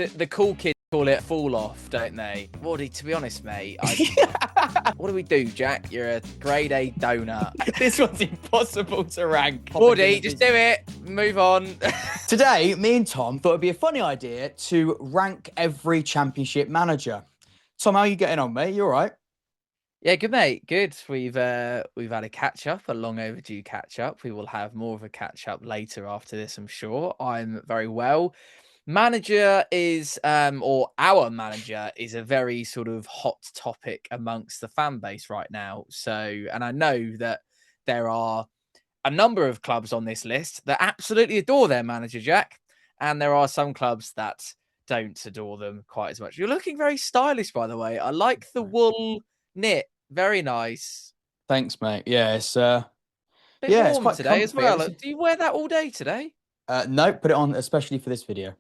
The cool kids call it fall-off, don't they? Wardy, to be honest, mate, what do we do, Jack? You're a grade A donut. This one's impossible to rank. Wardy, just do it. Move on. Today, me and Tom thought it'd be a funny idea to rank every Championship manager. Tom, how are you getting on, mate? You all right? Yeah, good, mate. Good. We've had a catch-up, a long overdue catch-up. We will have more of a catch-up later after this, I'm sure. I'm very well. Manager is, or our manager is a very sort of hot topic amongst the fan base right now. So, and I know that there are a number of clubs on this list that absolutely adore their manager, Jack. And there are some clubs that don't adore them quite as much. You're looking very stylish, by the way. I like the wool knit. Very nice. Thanks, mate. Yeah, it's warm it's quite today as well. comfy. Do you wear that all day today? No, put it on especially for this video.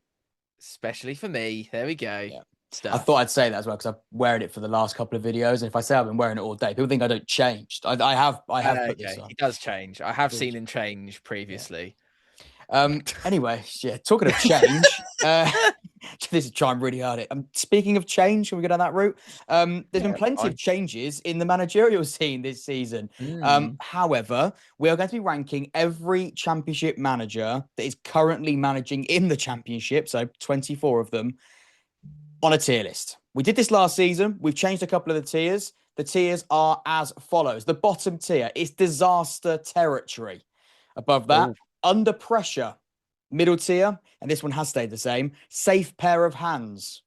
Especially for me. There we go. Yeah. Stuff. I thought I'd say that as well because I've wearing it for the last couple of videos, and if I say I've been wearing it all day, people think I don't change. I have put this on. He does change. I have seen him change previously. Anyway, yeah. Talking of change, this is trying really hard. Speaking of change, can we go down that route? There's been plenty of changes in the managerial scene this season. However, we are going to be ranking every Championship manager that is currently managing in the Championship, so 24 of them, on a tier list. We did this last season. We've changed a couple of the tiers. The tiers are as follows. The bottom tier is disaster territory. Above that, under pressure, middle tier, and this one has stayed the same, safe pair of hands.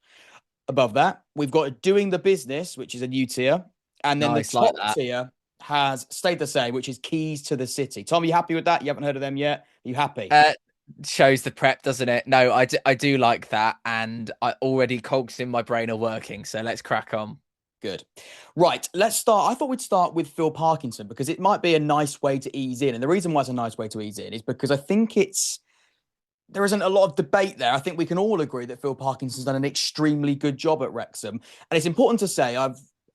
Above that, we've got doing the business, which is a new tier. And then the top tier has stayed the same, which is keys to the city. Tom, are you happy with that? You haven't heard of them yet? Are you happy? Shows the prep, doesn't it? No, I do like that. And I already cogs in my brain are working. So let's crack on. Good. Right, let's start. I thought we'd start with Phil Parkinson because it might be a nice way to ease in. And the reason why it's a nice way to ease in is because I think there isn't a lot of debate there. I think we can all agree that Phil Parkinson's done an extremely good job at Wrexham. And it's important to say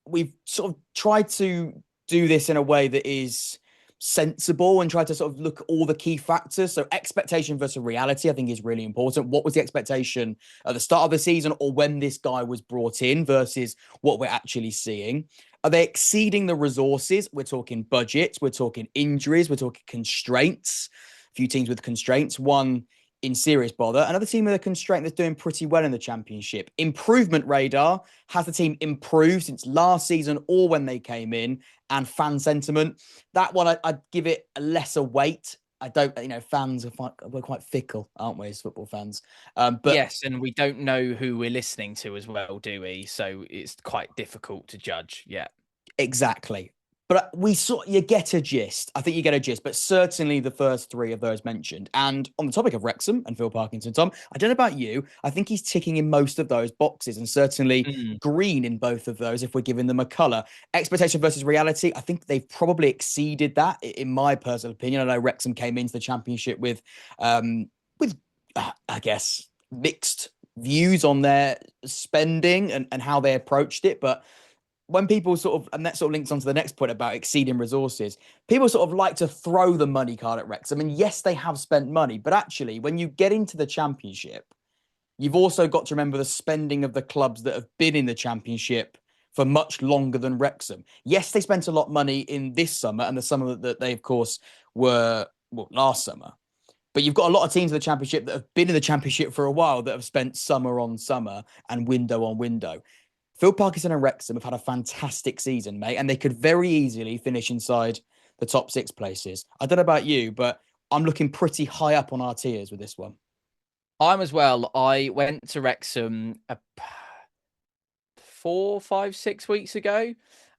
we've sort of tried to do this in a way that is sensible and try to sort of look at all the key factors. So expectation versus reality, I think, is really important. What was the expectation at the start of the season or when this guy was brought in versus what we're actually seeing? Are they exceeding the resources? We're talking budgets, we're talking injuries, we're talking constraints. A few teams with constraints, one in serious bother. Another team with a constraint that's doing pretty well in the Championship. Improvement radar. Has the team improved since last season or when they came in? And fan sentiment. That one, I'd give it a lesser weight. I don't, fans we're quite fickle, aren't we, as football fans? But yes, and we don't know who we're listening to as well, do we? So it's quite difficult to judge. Yeah, exactly. But you get a gist. I think you get a gist, but certainly the first three of those mentioned. And on the topic of Wrexham and Phil Parkinson, Tom, I don't know about you. I think he's ticking in most of those boxes and certainly green in both of those if we're giving them a colour. Expectation versus reality, I think they've probably exceeded that, in my personal opinion. I know Wrexham came into the Championship with I guess, mixed views on their spending and how they approached it, but when people and that sort of links onto the next point about exceeding resources, people sort of like to throw the money card at Wrexham. And yes, they have spent money, but actually, when you get into the Championship, you've also got to remember the spending of the clubs that have been in the Championship for much longer than Wrexham. Yes, they spent a lot of money in this summer and the summer that they, of course, were, last summer. But you've got a lot of teams in the Championship that have been in the Championship for a while that have spent summer on summer and window on window. Phil Parkinson and Wrexham have had a fantastic season, mate, and they could very easily finish inside the top 6 places. I don't know about you, but I'm looking pretty high up on our tiers with this one. I'm as well. I went to Wrexham 4, 5, 6 weeks ago,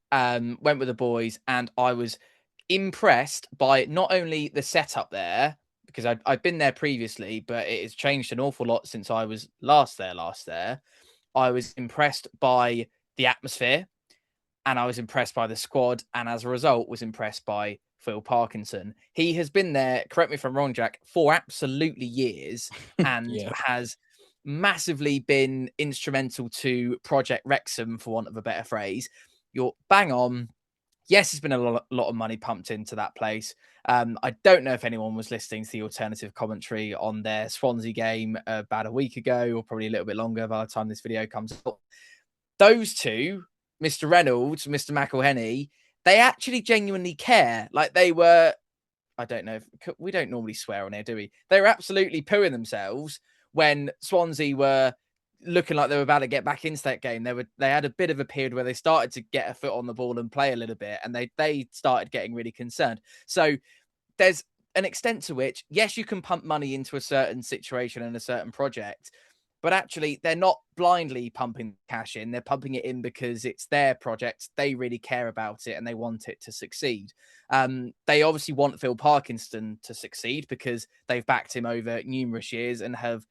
went with the boys, and I was impressed by not only the setup there, because I'd been there previously, but it has changed an awful lot since I was last there. I was impressed by the atmosphere and I was impressed by the squad. And as a result, was impressed by Phil Parkinson. He has been there, correct me if I'm wrong, Jack, for absolutely years and has massively been instrumental to Project Wrexham, for want of a better phrase. You're bang on. Yes, there's been a lot of money pumped into that place. I don't know if anyone was listening to the alternative commentary on their Swansea game about a week ago, or probably a little bit longer by the time this video comes out. Those two, Mr. Reynolds, Mr. McElhenney, they actually genuinely care. Like they were, I don't know, we don't normally swear on here, do we? They were absolutely pooing themselves when Swansea were looking like they were about to get back into that game. They had a bit of a period where they started to get a foot on the ball and play a little bit, and they started getting really concerned. So there's an extent to which, yes, you can pump money into a certain situation and a certain project, but actually they're not blindly pumping cash in. They're pumping it in because it's their project. They really care about it and they want it to succeed. They obviously want Phil Parkinson to succeed because they've backed him over numerous years and have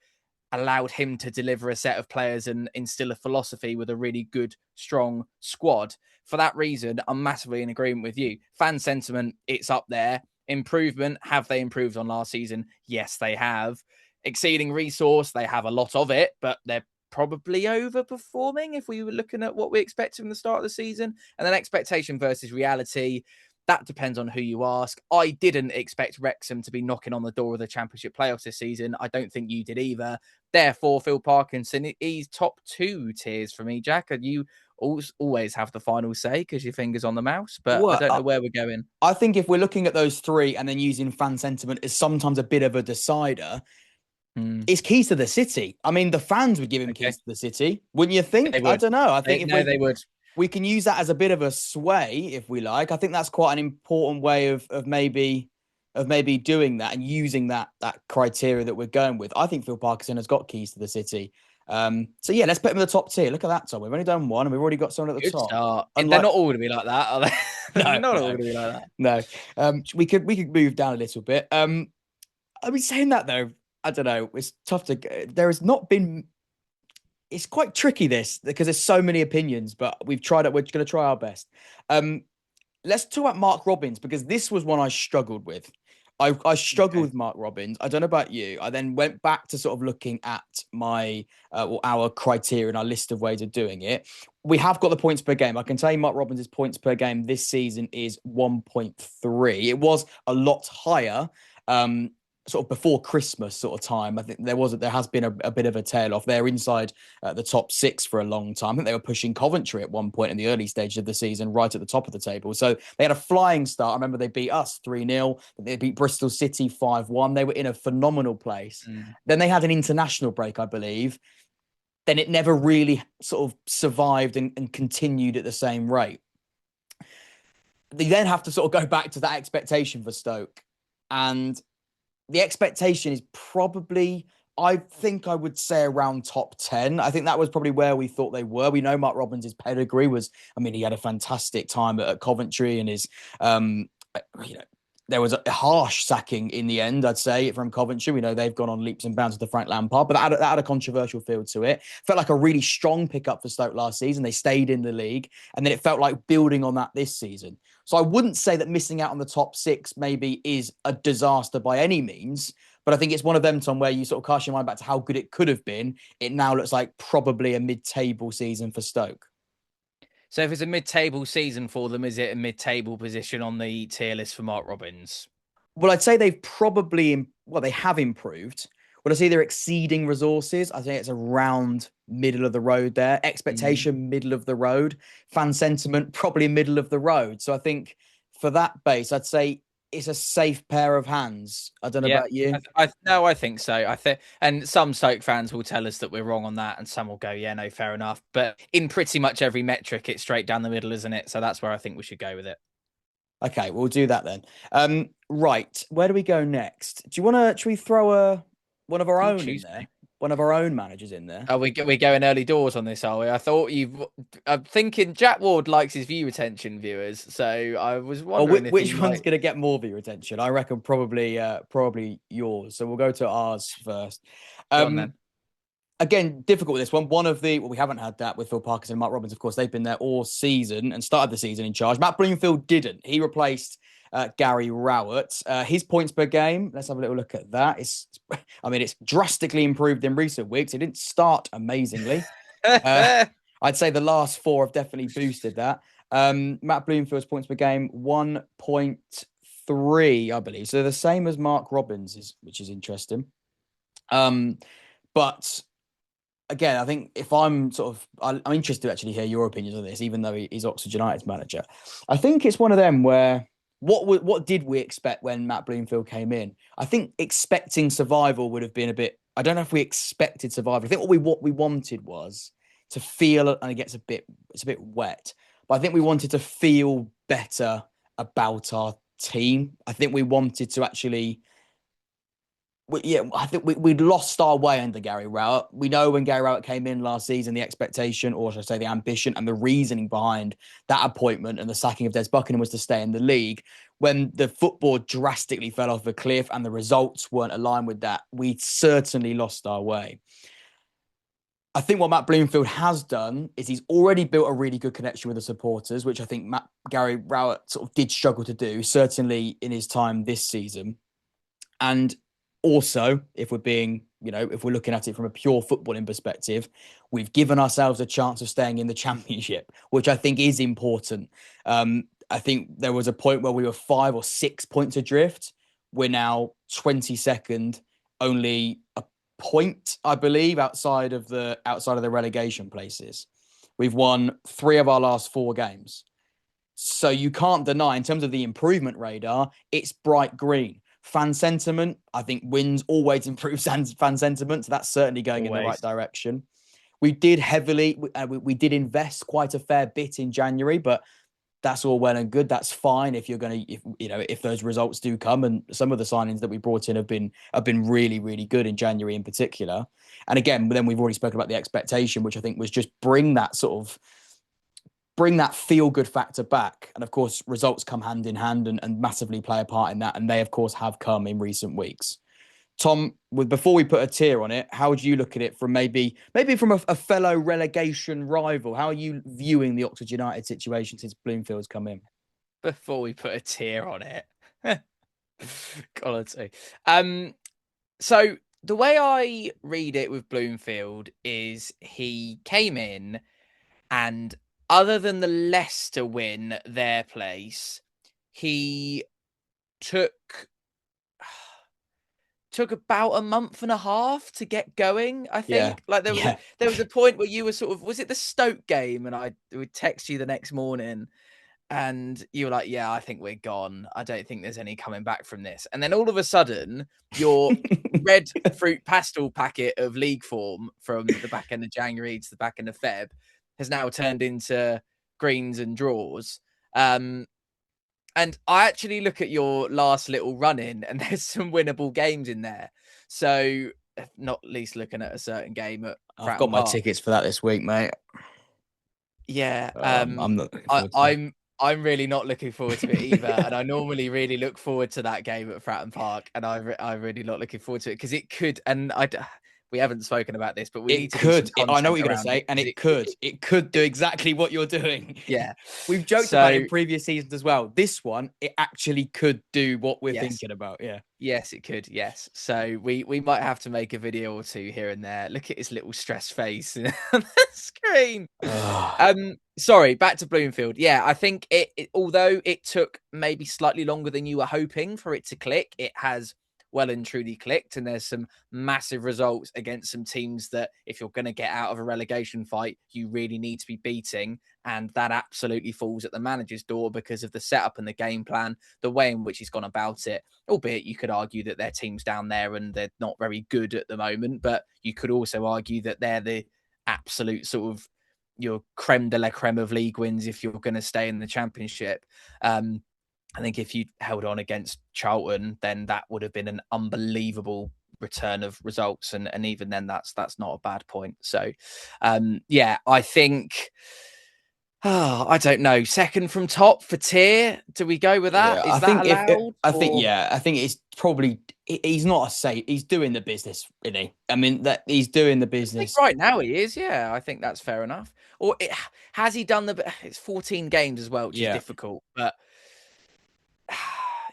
allowed him to deliver a set of players and instill a philosophy with a really good, strong squad. For that reason, I'm massively in agreement with you. Fan sentiment, it's up there. Improvement, have they improved on last season? Yes, they have. Exceeding resource, they have a lot of it, but they're probably overperforming if we were looking at what we expected from the start of the season. And then expectation versus reality, that depends on who you ask. I didn't expect Wrexham to be knocking on the door of the Championship playoffs this season. I don't think you did either. Therefore, Phil Parkinson, he's top 2 tiers for me, Jack. And you always have the final say because your finger's on the mouse, but I Well, don't know where we're going. I think if we're looking at those three and then using fan sentiment as sometimes a bit of a decider, it's keys to the city. I mean, the fans would give him Okay. keys to the city, wouldn't you They think? I would. don't know. I think They would. we can use that as a bit of a sway, if we like. I think that's quite an important way of maybe doing that and using that criteria that we're going with. I think Phil Parkinson has got keys to the city. So yeah, let's put him in the top tier. Look at that, Tom. We've only done one and we've already got someone at the Good top. start. They're Unlike not all going to be like that, are they? They're no, not all no, going to be like that. no. We could move down a little bit. I mean, saying that though, I don't know. It's tough to. There has not been. It's quite tricky this because there's so many opinions, but we've tried it. We're going to try our best. Let's talk about Mark Robbins because this was one I struggled with. I struggled with Mark Robbins. I don't know about you. I then went back to sort of looking at my or our criteria and our list of ways of doing it. We have got the points per game. I can tell you Mark Robbins' points per game this season is 1.3. It was a lot higher. Sort of before Christmas sort of time. I think there has been a bit of a tail off. They're inside the top 6 for a long time. I think they were pushing Coventry at one point in the early stages of the season, right at the top of the table. So they had a flying start. I remember they beat us 3-0. They beat Bristol City 5-1. They were in a phenomenal place. Then they had an international break, I believe. Then it never really sort of survived and continued at the same rate. They then have to sort of go back to that expectation for Stoke. And the expectation is probably, I think I would say around top 10. I think that was probably where we thought they were. We know Mark Robbins' pedigree was, I mean, he had a fantastic time at Coventry and his, there was a harsh sacking in the end, I'd say, from Coventry. We know they've gone on leaps and bounds with the Frank Lampard, but that had a controversial feel to it. Felt like a really strong pickup for Stoke last season. They stayed in the league, and then it felt like building on that this season. So I wouldn't say that missing out on the top 6 maybe is a disaster by any means, but I think it's one of them, Tom, where you sort of cast your mind back to how good it could have been. It now looks like probably a mid-table season for Stoke. So if it's a mid-table season for them, is it a mid-table position on the tier list for Mark Robbins? Well, I'd say they've probably, they have improved. Would I say they're exceeding resources? I think it's around middle of the road there. Expectation, middle of the road. Fan sentiment, probably middle of the road. So I think for that base, I'd say it's a safe pair of hands. I don't know Yeah, about you. I think so. I think, and some Stoke fans will tell us that we're wrong on that, and some will go, yeah, no, fair enough. But in pretty much every metric, it's straight down the middle, isn't it? So that's where I think we should go with it. Okay, we'll do that then. Right, where do we go next? Do you want to? Should we throw one of our You own in choose there? me. One of our own managers in there. Are we going early doors on this, are we? I thought I'm thinking Jack Ward likes his view retention viewers, so I was Or wondering if he which one's might. going to get more of your attention? I reckon probably yours. So we'll go to ours first. Go on then. Again, difficult with this one. We haven't had that with Phil Parkinson and Mark Robbins. Of course, they've been there all season and started the season in charge. Matt Bloomfield didn't. He replaced Gary Rowett. His points per game, let's have a little look at that. It's drastically improved in recent weeks. It didn't start amazingly. I'd say the last 4 have definitely boosted that. Matt Bloomfield's points per game 1.3, I believe. So the same as Mark Robbins, which is interesting. But again, I think if I'm I'm interested to actually hear your opinions on this, even though he's Oxford United's manager. I think it's one of them where what did we expect when Matt Bloomfield came in? I think expecting survival would have been a bit. I don't know if we expected survival. I think what we wanted was to feel, and it's a bit wet, but I think we wanted to feel better about our team. I think we wanted to actually I think we'd lost our way under Gary Rowett. We know when Gary Rowett came in last season, the expectation, or should I say the ambition and the reasoning behind that appointment and the sacking of Des Buckingham was to stay in the league. When the football drastically fell off a cliff and the results weren't aligned with that, we certainly lost our way. I think what Matt Bloomfield has done is he's already built a really good connection with the supporters, which I think Gary Rowett sort of did struggle to do, certainly in his time this season. And also, if we're looking at it from a pure footballing perspective, we've given ourselves a chance of staying in the championship, which I think is important. I think there was a point where we were 5 or 6 points adrift. We're now 22nd, only a point, I believe, outside of the relegation places. We've won 3 of our last 4 games. So you can't deny, in terms of the improvement radar, it's bright green. Fan sentiment, I think wins always improve fan sentiment. So that's certainly going in the right direction. We did we did invest quite a fair bit in January, but that's all well and good. That's fine if you're going to, if those results do come, and some of the signings that we brought in have been really, really good in January in particular. And again, then we've already spoken about the expectation, which I think was just bring that feel-good factor back. And of course, results come hand in hand and massively play a part in that. And they, of course, have come in recent weeks. Tom, before we put a tier on it, how would you look at it from maybe from a fellow relegation rival? How are you viewing the Oxford United situation since Bloomfield's come in? Before we put a tier on it. Quality. So the way I read it with Bloomfield is he came in and other than the Leicester win, their place, he took about a month and a half to get going. I think there was a point where you were was it the Stoke game? And I would text you the next morning and you were like, yeah, I think we're gone. I don't think there's any coming back from this. And then all of a sudden, your red fruit pastel packet of league form from the back end of January to the back end of Feb has now turned into greens and draws. And I actually look at your last little run in and there's some winnable games in there. So not least looking at a certain game at I've got my tickets for that this week, mate. Yeah. I'm not looking forward to I'm really not looking forward to it either. And I normally really look forward to that game at Fratton Park. And I'm really not looking forward to it because it could, and we haven't spoken about this, but we need to do some content. I know what you're going to say, and it could do exactly what you're doing. Yeah. We've joked about it in previous seasons as well. This one, it actually could do what we're thinking about. Yeah. Yes, it could. Yes. So we might have to make a video or two here and there. Look at his little stressed face on the screen. Sorry, back to Bloomfield. Yeah, I think although it took maybe slightly longer than you were hoping for it to click, it has well and truly clicked. And there's some massive results against some teams that if you're going to get out of a relegation fight, you really need to be beating. And that absolutely falls at the manager's door because of the setup and the game plan, the way in which he's gone about it. Albeit you could argue that their team's down there and they're not very good at the moment, but you could also argue that they're the absolute sort of your creme de la creme of league wins if you're going to stay in the championship. I think if you held on against Charlton, then that would have been an unbelievable return of results. And even then, that's not a bad point. So, yeah, I think, I don't know, second from top for tier. Do we go with that? Yeah, Is that allowed? I think it's probably, he's not a safe, he's doing the business, isn't he? I mean, that he's doing the business. Right now he is, yeah, I think that's fair enough. Or has he done it's 14 games as well, which is difficult, but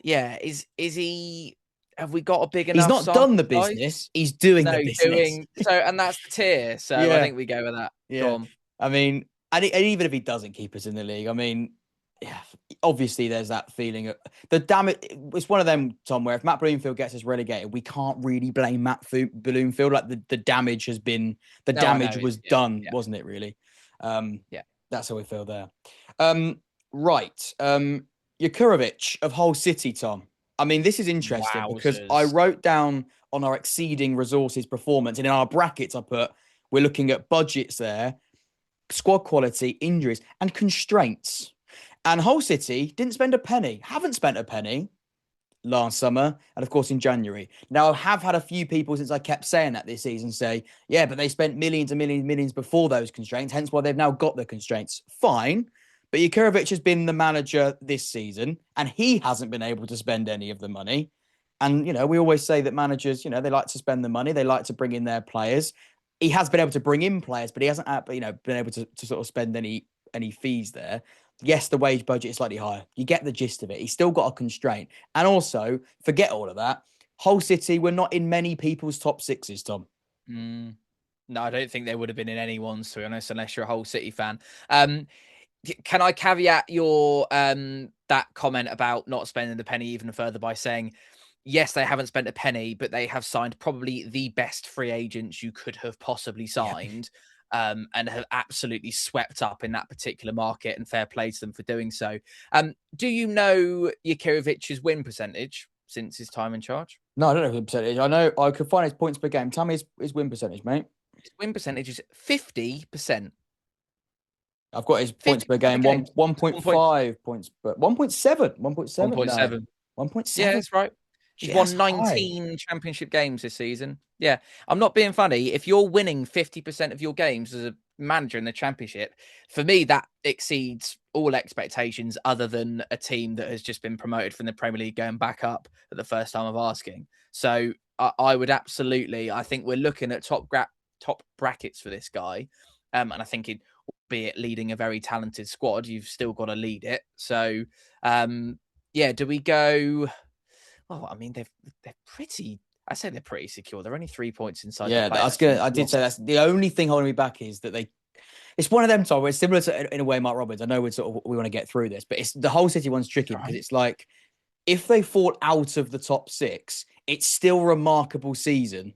yeah, is he? Have we got a big enough? He's not done the business. He's doing the business. And that's the tier. So I think we go with that. Yeah. I mean, and even if he doesn't keep us in the league, I mean, yeah, obviously there's that feeling of the damage. It's one of them, Tom, where if Matt Bloomfield gets us relegated, we can't really blame Bloomfield. Like the damage has been, the No, I know. damage was Yeah, done, yeah, wasn't it? Really. Um, yeah. that's how we feel there. Right. Jukurovic of Hull City, Tom. I mean, this is interesting because I Wowzers. wrote down on our exceeding resources performance, and in our brackets, I put we're looking at budgets there, squad quality, injuries, and constraints. And Hull City didn't spend a penny, haven't spent a penny last summer, and of course in January. Now, I have had a few people since I kept saying that this season say, yeah, but they spent millions and millions and millions before those constraints, hence why they've now got the constraints. Fine. But Jukurovic has been the manager this season, and he hasn't been able to spend any of the money. And, we always say that managers, they like to spend the money, they like to bring in their players. He has been able to bring in players, but he hasn't, been able to sort of spend any fees there. Yes, the wage budget is slightly higher. You get the gist of it. He's still got a constraint. And also, forget all of that. Hull City were not in many people's top sixes, Tom. Mm. No, I don't think they would have been in anyone's, to be honest, unless you're a Hull City fan. Can I caveat your that comment about not spending the penny even further by saying, yes, they haven't spent a penny, but they have signed probably the best free agents you could have possibly Yeah. signed, and have absolutely swept up in that particular market, and fair play to them for doing so. Do you know Jukurovic's win percentage since his time in charge? No, I don't know the percentage. I know I could find his points per game. Tell me his win percentage, mate. His win percentage is 50%. I've got his points 50% per of game. games. 1.5 points per 1.7. 1.7. No. 1.7. Yeah, 1.7. that's right. He's Shit, that's won high. 19 championship games this season. Yeah, I'm not being funny. If you're winning 50% of your games as a manager in the championship, for me, that exceeds all expectations other than a team that has just been promoted from the Premier League going back up at the first time of asking. So I would absolutely, I think we're looking at top brackets for this guy. And I think it, albeit leading a very talented squad, you've still got to lead it. So, yeah, do we go? Oh, I mean, they're pretty. I say they're pretty secure. They're only 3 points inside the Yeah, playoffs. And I did say that's the only thing holding me back is that it's one of them, Tom, where it's similar to, in a way, Mark Robbins. I know we want to get through this, but it's the whole City one's tricky because right. it's like, if they fall out of the top six, it's still a remarkable season.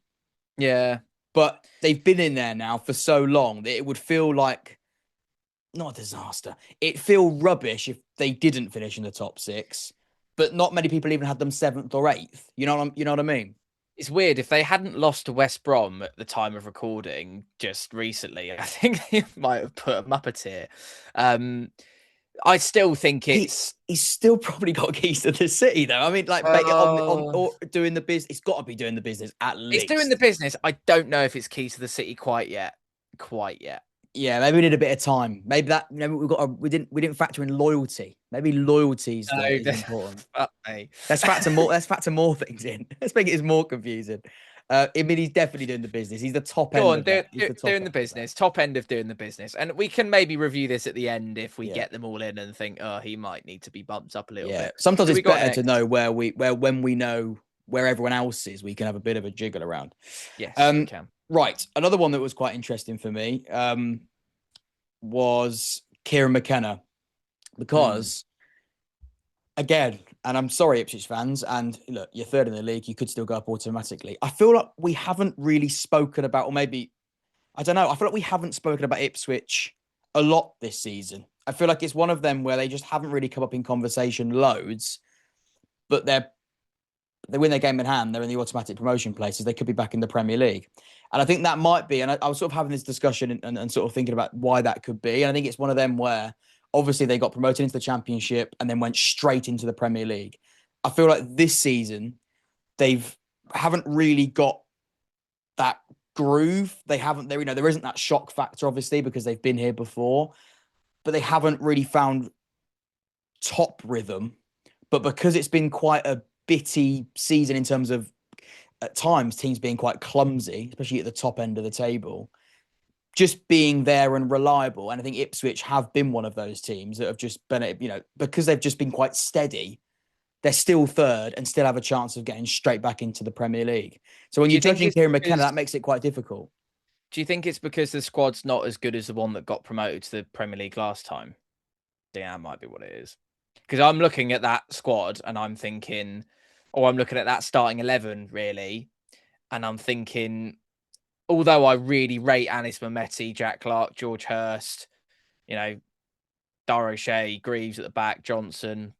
Yeah. But they've been in there now for so long that it would feel like, not a disaster. It'd feel rubbish if they didn't finish in the top six, but not many people even had them seventh or eighth. You know what I mean? It's weird. If they hadn't lost to West Brom at the time of recording just recently, I think they might have put them up a tier. I still think He's still probably got keys to the city, though. I mean, like on oh, or doing the business. It's got to be doing the business at it's doing the least. business. I don't know if it's keys to the city quite yet. Quite yet. Yeah, maybe we need a bit of time. Maybe we didn't factor in loyalty. Maybe loyalty is No, is important. fuck me. Let's factor more things in. Let's make it as more confusing. I mean, he's definitely doing the business. He's the top Go end on, of that. He's the top doing the end of that. business, top end of doing the business. And we can maybe review this at the end if we Yeah. get them all in and think, oh, he might need to be bumped up a little Yeah. bit. Sometimes Who it's we got better to next? know when we know where everyone else is, we can have a bit of a jiggle around. Yes, we can. Right. Another one that was quite interesting for me was Kieran McKenna because again, and I'm sorry, Ipswich fans, and look, you're third in the league, you could still go up automatically. I feel like we haven't really spoken about, or maybe I don't know. I feel like we haven't spoken about Ipswich a lot this season. I feel like it's one of them where they just haven't really come up in conversation loads, but they win their game in hand. They're in the automatic promotion places. They could be back in the Premier League. And I think that might be, and I was sort of having this discussion and sort of thinking about why that could be. And I think it's one of them where obviously they got promoted into the Championship and then went straight into the Premier League. I feel like this season haven't really got that groove. There isn't that shock factor, obviously, because they've been here before, but they haven't really found top rhythm. But because it's been quite a bitty season in terms of at times teams being quite clumsy, especially at the top end of the table, just being there and reliable. And I think Ipswich have been one of those teams that have just been, because they've just been quite steady, they're still third and still have a chance of getting straight back into the Premier League. So when Do you're you think judging it's Kieran McKenna, because that makes it quite difficult. Do you think it's because the squad's not as good as the one that got promoted to the Premier League last time? Yeah, that might be what it is. Because I'm looking at that squad and I'm thinking, or I'm looking at that starting 11 really, and I'm thinking, although I really rate Anis Mehmeti, Jack Clark, George Hurst, you know, Dar O'Shea, Greaves at the back, Johnson,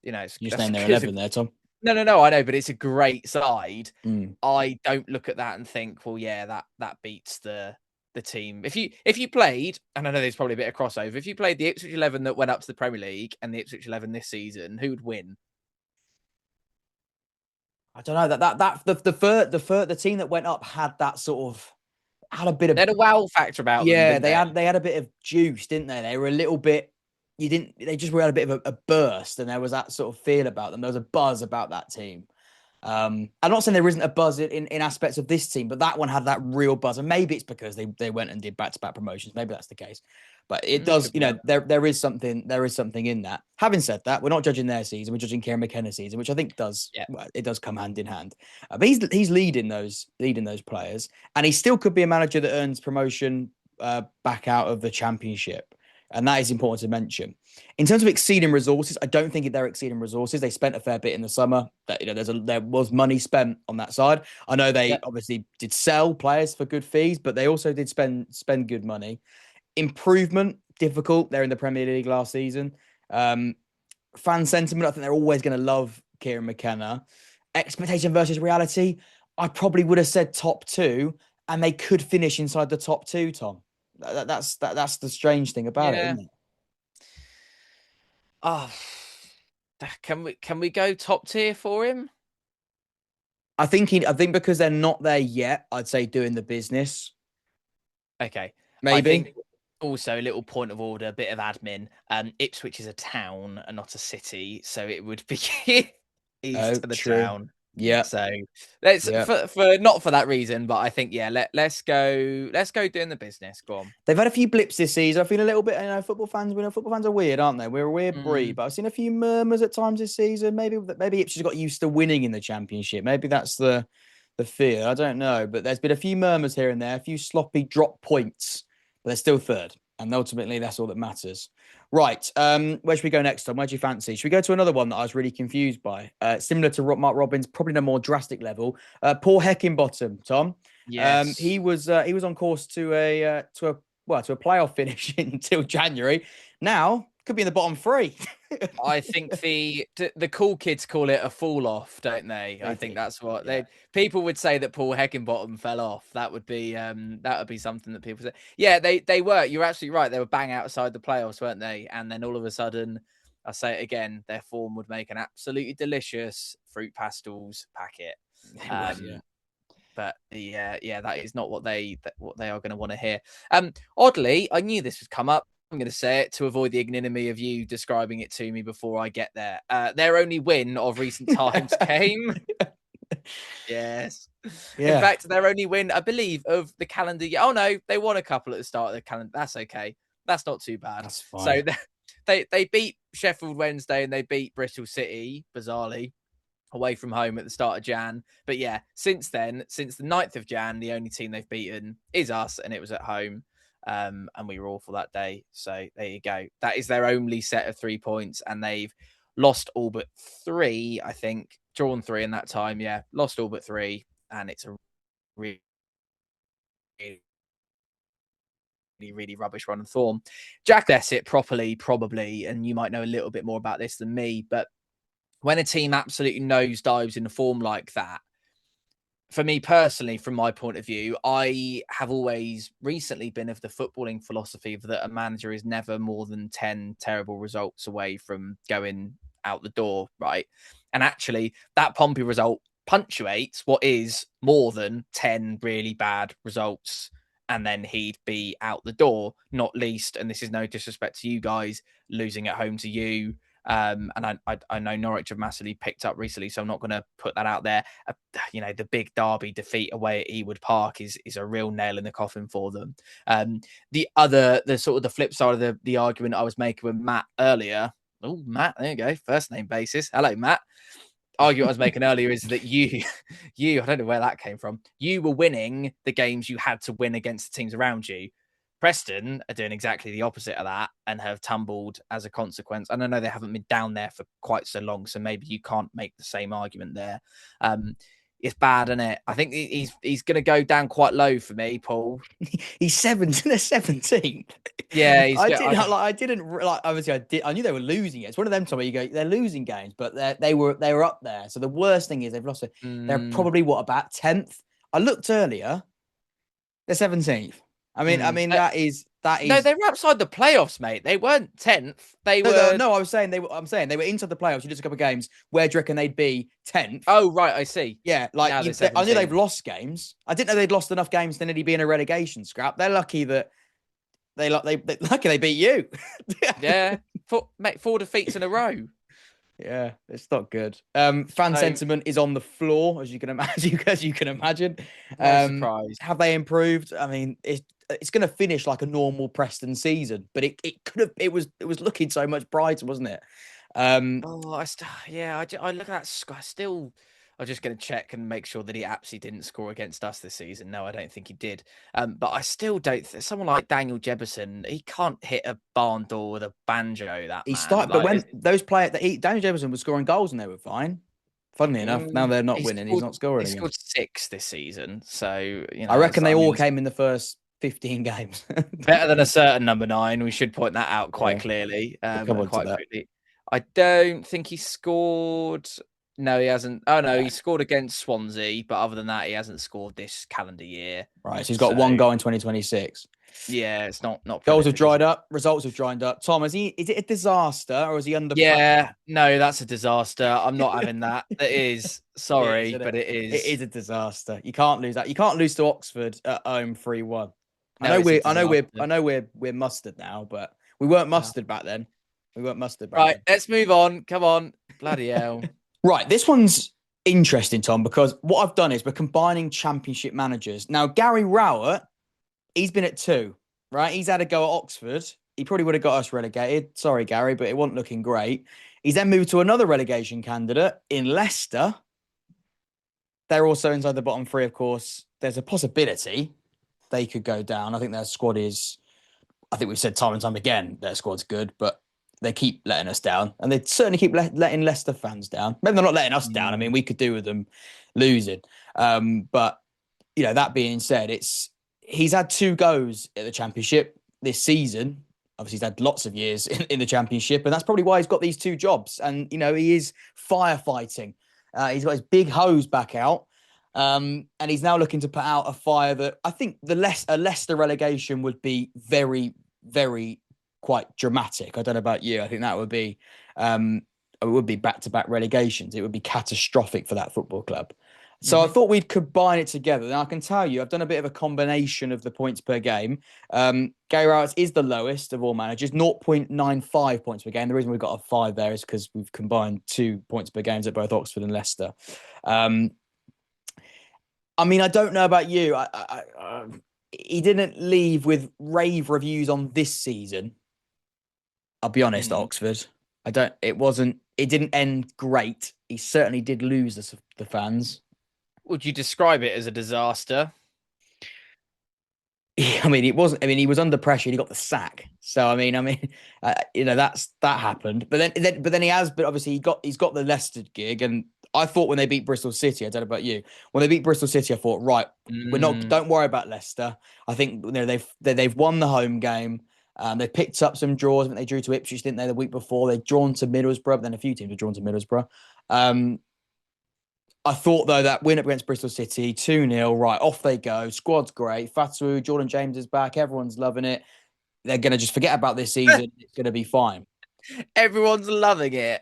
you know, You just that's named their because 11 there, Tom. no, I know, but it's a great side. Mm. I don't look at that and think, well, yeah, that beats the team. If you played, and I know there's probably a bit of crossover, if you played the Ipswich 11 that went up to the Premier League and the Ipswich 11 this season, who would win? I don't know the team that went up had that sort of had a bit They of had a wow factor about them, yeah, didn't they? they had a bit of juice, didn't they? They were a little bit they just had a bit of a burst, and there was that sort of feel about them. There was a buzz about that team. I'm not saying there isn't a buzz in aspects of this team, but that one had that real buzz, and maybe it's because they went and did back-to-back promotions. Maybe that's the case, but it does, Could be that. there is something in that. Having said that, we're not judging their season; we're judging Kieran McKenna's season, which I think does Yeah, well, it does come hand in hand. But he's leading those players, and he still could be a manager that earns promotion back out of the Championship, and that is important to mention. In terms of exceeding resources, I don't think they're exceeding resources. They spent a fair bit in the summer. That there was money spent on that side. I know yeah, they obviously did sell players for good fees, but they also did spend good money. Improvement difficult. They're in the Premier League last season. Fan sentiment. I think they're always going to love Kieran McKenna. Expectation versus reality. I probably would have said top two, and they could finish inside the top two. Tom, that's the strange thing about it, yeah. isn't it? Oh, can we go top tier for him? I think because they're not there yet, I'd say doing the business. Okay. I think Maybe. also a little point of order, a bit of admin. Ipswich is a town and not a city, so it would be Oh, east to the true. town. Yeah. So let's Yeah. for not for that reason, but I think yeah, let's go doing the business. Go on. They've had a few blips this season. I feel a little bit, football fans are weird, aren't they? We're a weird breed, Mm, but I've seen a few murmurs at times this season. Maybe Ipswich got used to winning in the Championship. Maybe that's the fear. I don't know, but there's been a few murmurs here and there, a few sloppy drop points, but they're still third, and ultimately that's all that matters. Right, where should we go next, Tom? Where do you fancy? Should we go to another one that I was really confused by? Similar to Mark Robbins, probably on a more drastic level. Paul Heckingbottom, Tom. yes. He was on course to a playoff finish until January. Now could be in the bottom three. I think the cool kids call it a fall off, don't they? They I think do, that's what yeah. they people would say that Paul Heckingbottom fell off. That would be something that people say. Yeah, they were. You're absolutely right. They were bang outside the playoffs, weren't they? And then all of a sudden, I say it again, their form would make an absolutely delicious fruit pastels packet. It was, yeah. Um, but yeah, that is not what they are going to want to hear. Oddly, I knew this would come up. I'm going to say it to avoid the ignominy of you describing it to me before I get there. Their only win of recent times came. Yes. In Yeah, fact, their only win, I believe, of the calendar year. Oh no, they won a couple at the start of the calendar. That's okay. That's not too bad. that's So fine. they beat Sheffield Wednesday and they beat Bristol City, bizarrely, away from home at the start of Jan. But yeah, since then, since the 9th of Jan, the only team they've beaten is us, and it was at home. And we were awful that day. So there you go. That is their only set of 3 points, and they've lost all but three, I think. Drawn three in that time. Yeah, lost all but three. And it's a really, really rubbish run of form. Jack it properly, probably, and you might know a little bit more about this than me, but when a team absolutely nosedives in a form like that, for me personally, from my point of view, I have always recently been of the footballing philosophy that a manager is never more than 10 terrible results away from going out the door, right? And actually, that Pompey result punctuates what is more than 10 really bad results. And then he'd be out the door, not least, and this is no disrespect to you guys, losing at home to you. And I know Norwich have massively picked up recently, so I'm not going to put that out there. The big derby defeat away at Ewood Park is a real nail in the coffin for them. The sort of the flip side of the argument I was making with Matt earlier. Oh, Matt, there you go, first name basis. Hello, Matt. argument I was making earlier is that I don't know where that came from. You were winning the games you had to win against the teams around you. Preston are doing exactly the opposite of that and have tumbled as a consequence. And I know they haven't been down there for quite so long, so maybe you can't make the same argument there. It's bad, isn't it? I think he's going to go down quite low for me, Paul. He's 17th. Yeah, I didn't like. Obviously, I knew they were losing it. It's one of them times where you go, they're losing games, but they were up there. So the worst thing is they've lost it. They're probably about 10th. I looked earlier. They're 17th. I mean that is no, they were outside the playoffs, mate. They weren't 10th. They were. No, I'm saying they were inside the playoffs. You just a couple of games. Where do you reckon they'd be 10th? Oh, right, I see. Yeah, like I knew they've lost games. I didn't know they'd lost enough games to nearly be in a relegation scrap. They're lucky that they beat you. Yeah, four defeats in a row. Yeah, it's not good. Fan sentiment is on the floor, as you can imagine. No surprise. Have they improved? I mean, it's going to finish like a normal Preston season, but it could have. It was looking so much brighter, wasn't it? I look at that score. I'm just going to check and make sure that he absolutely didn't score against us this season. No, I don't think he did. But I still don't. Someone like Daniel Jebison, he can't hit a barn door with a banjo. He started, but when those players, Daniel Jebison was scoring goals and they were fine. Funnily enough, now they're not winning. He's not scoring. He scored 6 this season, so I reckon they all came in the first 15 games. Better than a certain number 9. We should point that out quite clearly. Quite quickly. I don't think he scored. No, he hasn't. Oh, no, he scored against Swansea, but other than that, he hasn't scored this calendar year. Right, so he's got 1 goal in 2026. Yeah, it's not. Goals have dried up. Results have dried up. Tom, is it a disaster or is he under? Yeah, no, that's a disaster. I'm not having that. It is. Sorry, but it is. It is a disaster. You can't lose that. You can't lose to Oxford at home 3-1. No, I know we're mustard now, but we weren't mustard back then. Right, let's move on. Come on, bloody hell. Right, this one's interesting, Tom, because what I've done is we're combining championship managers. Now, Gary Rowett, he's been at 2, right? He's had a go at Oxford. He probably would have got us relegated. Sorry, Gary, but it wasn't looking great. He's then moved to another relegation candidate in Leicester. They're also inside the bottom 3, of course. There's a possibility they could go down. I think their squad is, I think we've said time and time again, their squad's good, but they keep letting us down, and they certainly keep letting Leicester fans down. Maybe they're not letting us down. I mean, we could do with them losing. But, that being said, he's had 2 goes at the Championship this season. Obviously, he's had lots of years in the Championship, and that's probably why he's got these 2 jobs. And, he is firefighting. He's got his big hose back out, and he's now looking to put out a fire that I think a Leicester relegation would be very, very quite dramatic. I don't know about you. I think that would be it would be back-to-back relegations. It would be catastrophic for that football club. So I thought we'd combine it together. And I can tell you, I've done a bit of a combination of the points per game. Gary Rowett is the lowest of all managers, 0.95 points per game. The reason we've got a 5 there is because we've combined 2 points per games at both Oxford and Leicester. I mean, I don't know about you. He didn't leave with rave reviews on this season. I'll be honest, Oxford. It didn't end great. He certainly did lose the fans. Would you describe it as a disaster? I mean, it wasn't. I mean, he was under pressure. He got the sack. So that happened. But obviously he's got the Leicester gig. And I thought when they beat Bristol City, I don't know about you. When they beat Bristol City, I thought, right, don't worry about Leicester. I think they've won the home game. They picked up some draws. I think they drew to Ipswich, didn't they, the week before? They'd drawn to Middlesbrough, but then a few teams had drawn to Middlesbrough. I thought, though, that win up against Bristol City, 2-0, right, off they go. Squad's great. Fatu, Jordan James is back. Everyone's loving it. They're going to just forget about this season. It's going to be fine. Everyone's loving it.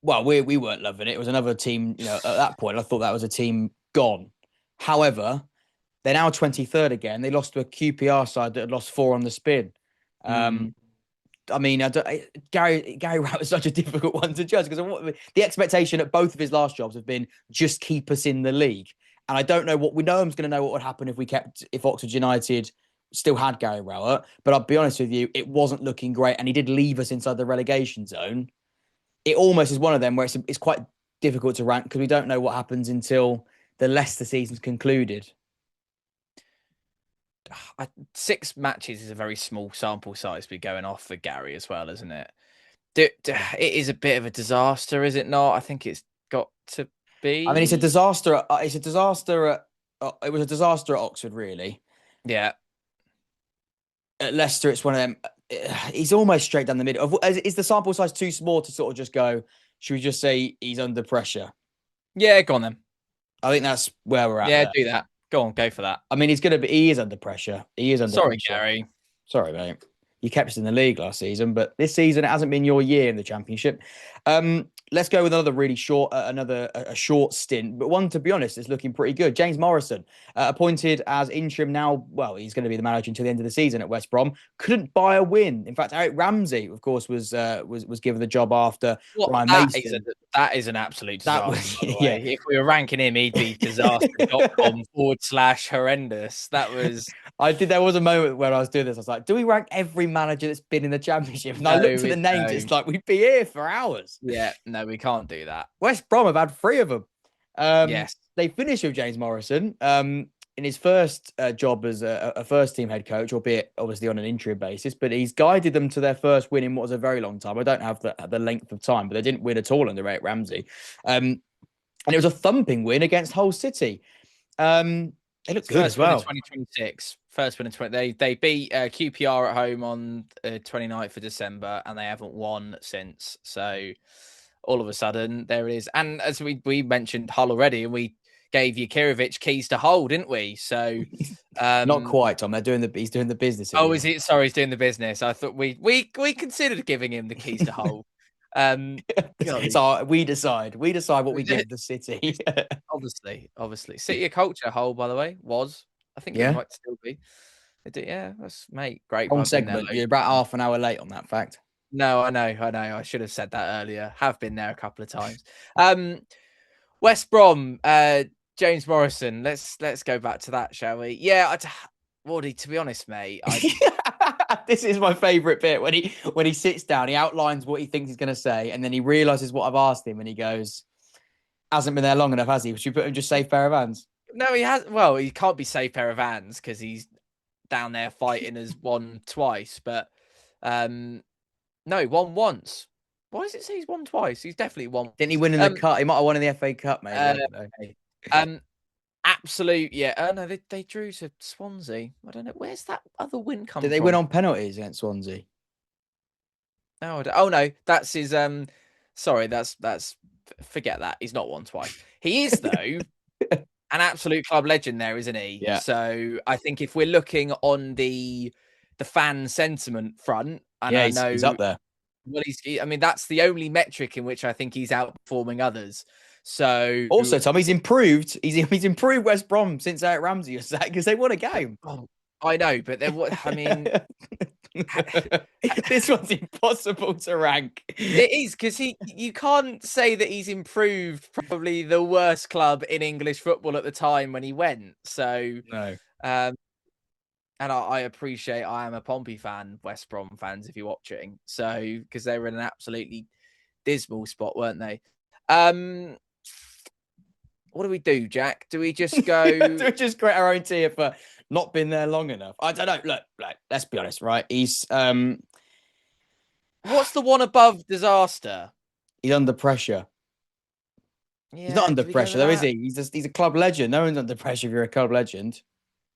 Well, we weren't loving it. It was another team, at that point, I thought that was a team gone. However, they're now 23rd again. They lost to a QPR side that had lost 4 on the spin. I mean, Gary Rowett is such a difficult one to judge because the expectation at both of his last jobs have been just keep us in the league. And I don't know we know I'm going to know what would happen if Oxford United still had Gary Rowett. But I'll be honest with you, it wasn't looking great. And he did leave us inside the relegation zone. It almost is one of them where it's quite difficult to rank because we don't know what happens until the Leicester season's concluded. 6 matches is a very small sample size to be going off for Gary as well, isn't it? It is a bit of a disaster, is it not? I think it's got to I mean, it's a be. disaster. It's a disaster at. It was a disaster at Oxford, really. Yeah. At Leicester, it's one of them. He's almost straight down the middle. Is the sample size too small to sort of just go? Should we just say he's under pressure? Yeah, go on then. I think that's where we're at. Yeah, There. do that. Go on, go for that. I mean, he's going to be. He is under pressure. He is under Sorry, pressure. Gary. Sorry, mate. You kept us in the league last season, but this season it hasn't been your year in the Championship. Let's go with another really short, a short stint, but one, to be honest, is looking pretty good. James Morrison, appointed as interim now. Well, he's going to be the manager until the end of the season at West Brom. Couldn't buy a win. In fact, Eric Ramsey, of course, was given the job after Ryan Mason. That is an absolute disaster. By the way. Yeah. If we were ranking him, he'd be disaster.com/horrendous. That was. There was a moment where I was doing this. I was like, do we rank every manager that's been in the Championship? And I looked at the names. It's like, we'd be here for hours. Yeah, no, we can't do that. West Brom have had 3 of them. Yes. They finished with James Morrison in his first job as a first-team head coach, albeit obviously on an interim basis, but he's guided them to their first win in what was a very long time. I don't have the length of time, but they didn't win at all under Eric Ramsey. And it was a thumping win against Hull City. They look good as well. 2026. First win in 20. They beat QPR at home on 29th of December, and they haven't won since. So all of a sudden, there it is. And as we mentioned Hull already, and we gave Jurkiewicz keys to Hull, didn't we? So not quite, Tom. He's doing the business. Oh, is it? Sorry, he's doing the business. I thought we considered giving him the keys to Hull. So we decide what we give the City. obviously City of culture. Hull, by the way, I think it might still be. Yeah, that's mate. Great. Wrong segment. You're about half an hour late on that fact. No, I know. I should have said that earlier. Have been there a couple of times. West Brom, James Morrison. Let's go back to that, shall we? Yeah, Wardy, to be honest, mate. This is my favourite bit when he sits down, he outlines what he thinks he's going to say, and then he realises what I've asked him, and he goes, "Hasn't been there long enough, has he? Should we put him just safe pair of hands?" No, he has. Well, he can't be safe pair of hands because he's down there fighting as won twice, but no, he won once. Why does it say he's won twice? He's definitely won. Didn't he win in the cup? He might have won in the FA Cup, mate. Absolute, yeah. No, they drew to Swansea. I don't know. Where's that other win come from? Did they win on penalties against Swansea? No, oh no, that's his. Sorry, that's forget that. He's not won twice. He is though. An absolute club legend there, isn't he? Yeah. So I think if we're looking on the fan sentiment front, and I know he's up there. Well, I mean, that's the only metric in which I think he's outperforming others. So also, Tom, he's improved. He's improved West Brom since Eric Ramsey was sacked because they won a game. Oh, I know, but I mean, this one's impossible to rank. It is because you can't say that he's improved probably the worst club in English football at the time when he went. So no. And I appreciate I am a Pompey fan, West Brom fans, if you're watching. So because they were in an absolutely dismal spot, weren't they? What do we do, Jack? Do we just go? Do we just create our own tier for not been there long enough? I don't know. Look, let's be honest, right? He's what's the one above disaster? He's under pressure. Yeah, he's not under pressure, though, is he? He's a club legend. No one's under pressure if you're a club legend.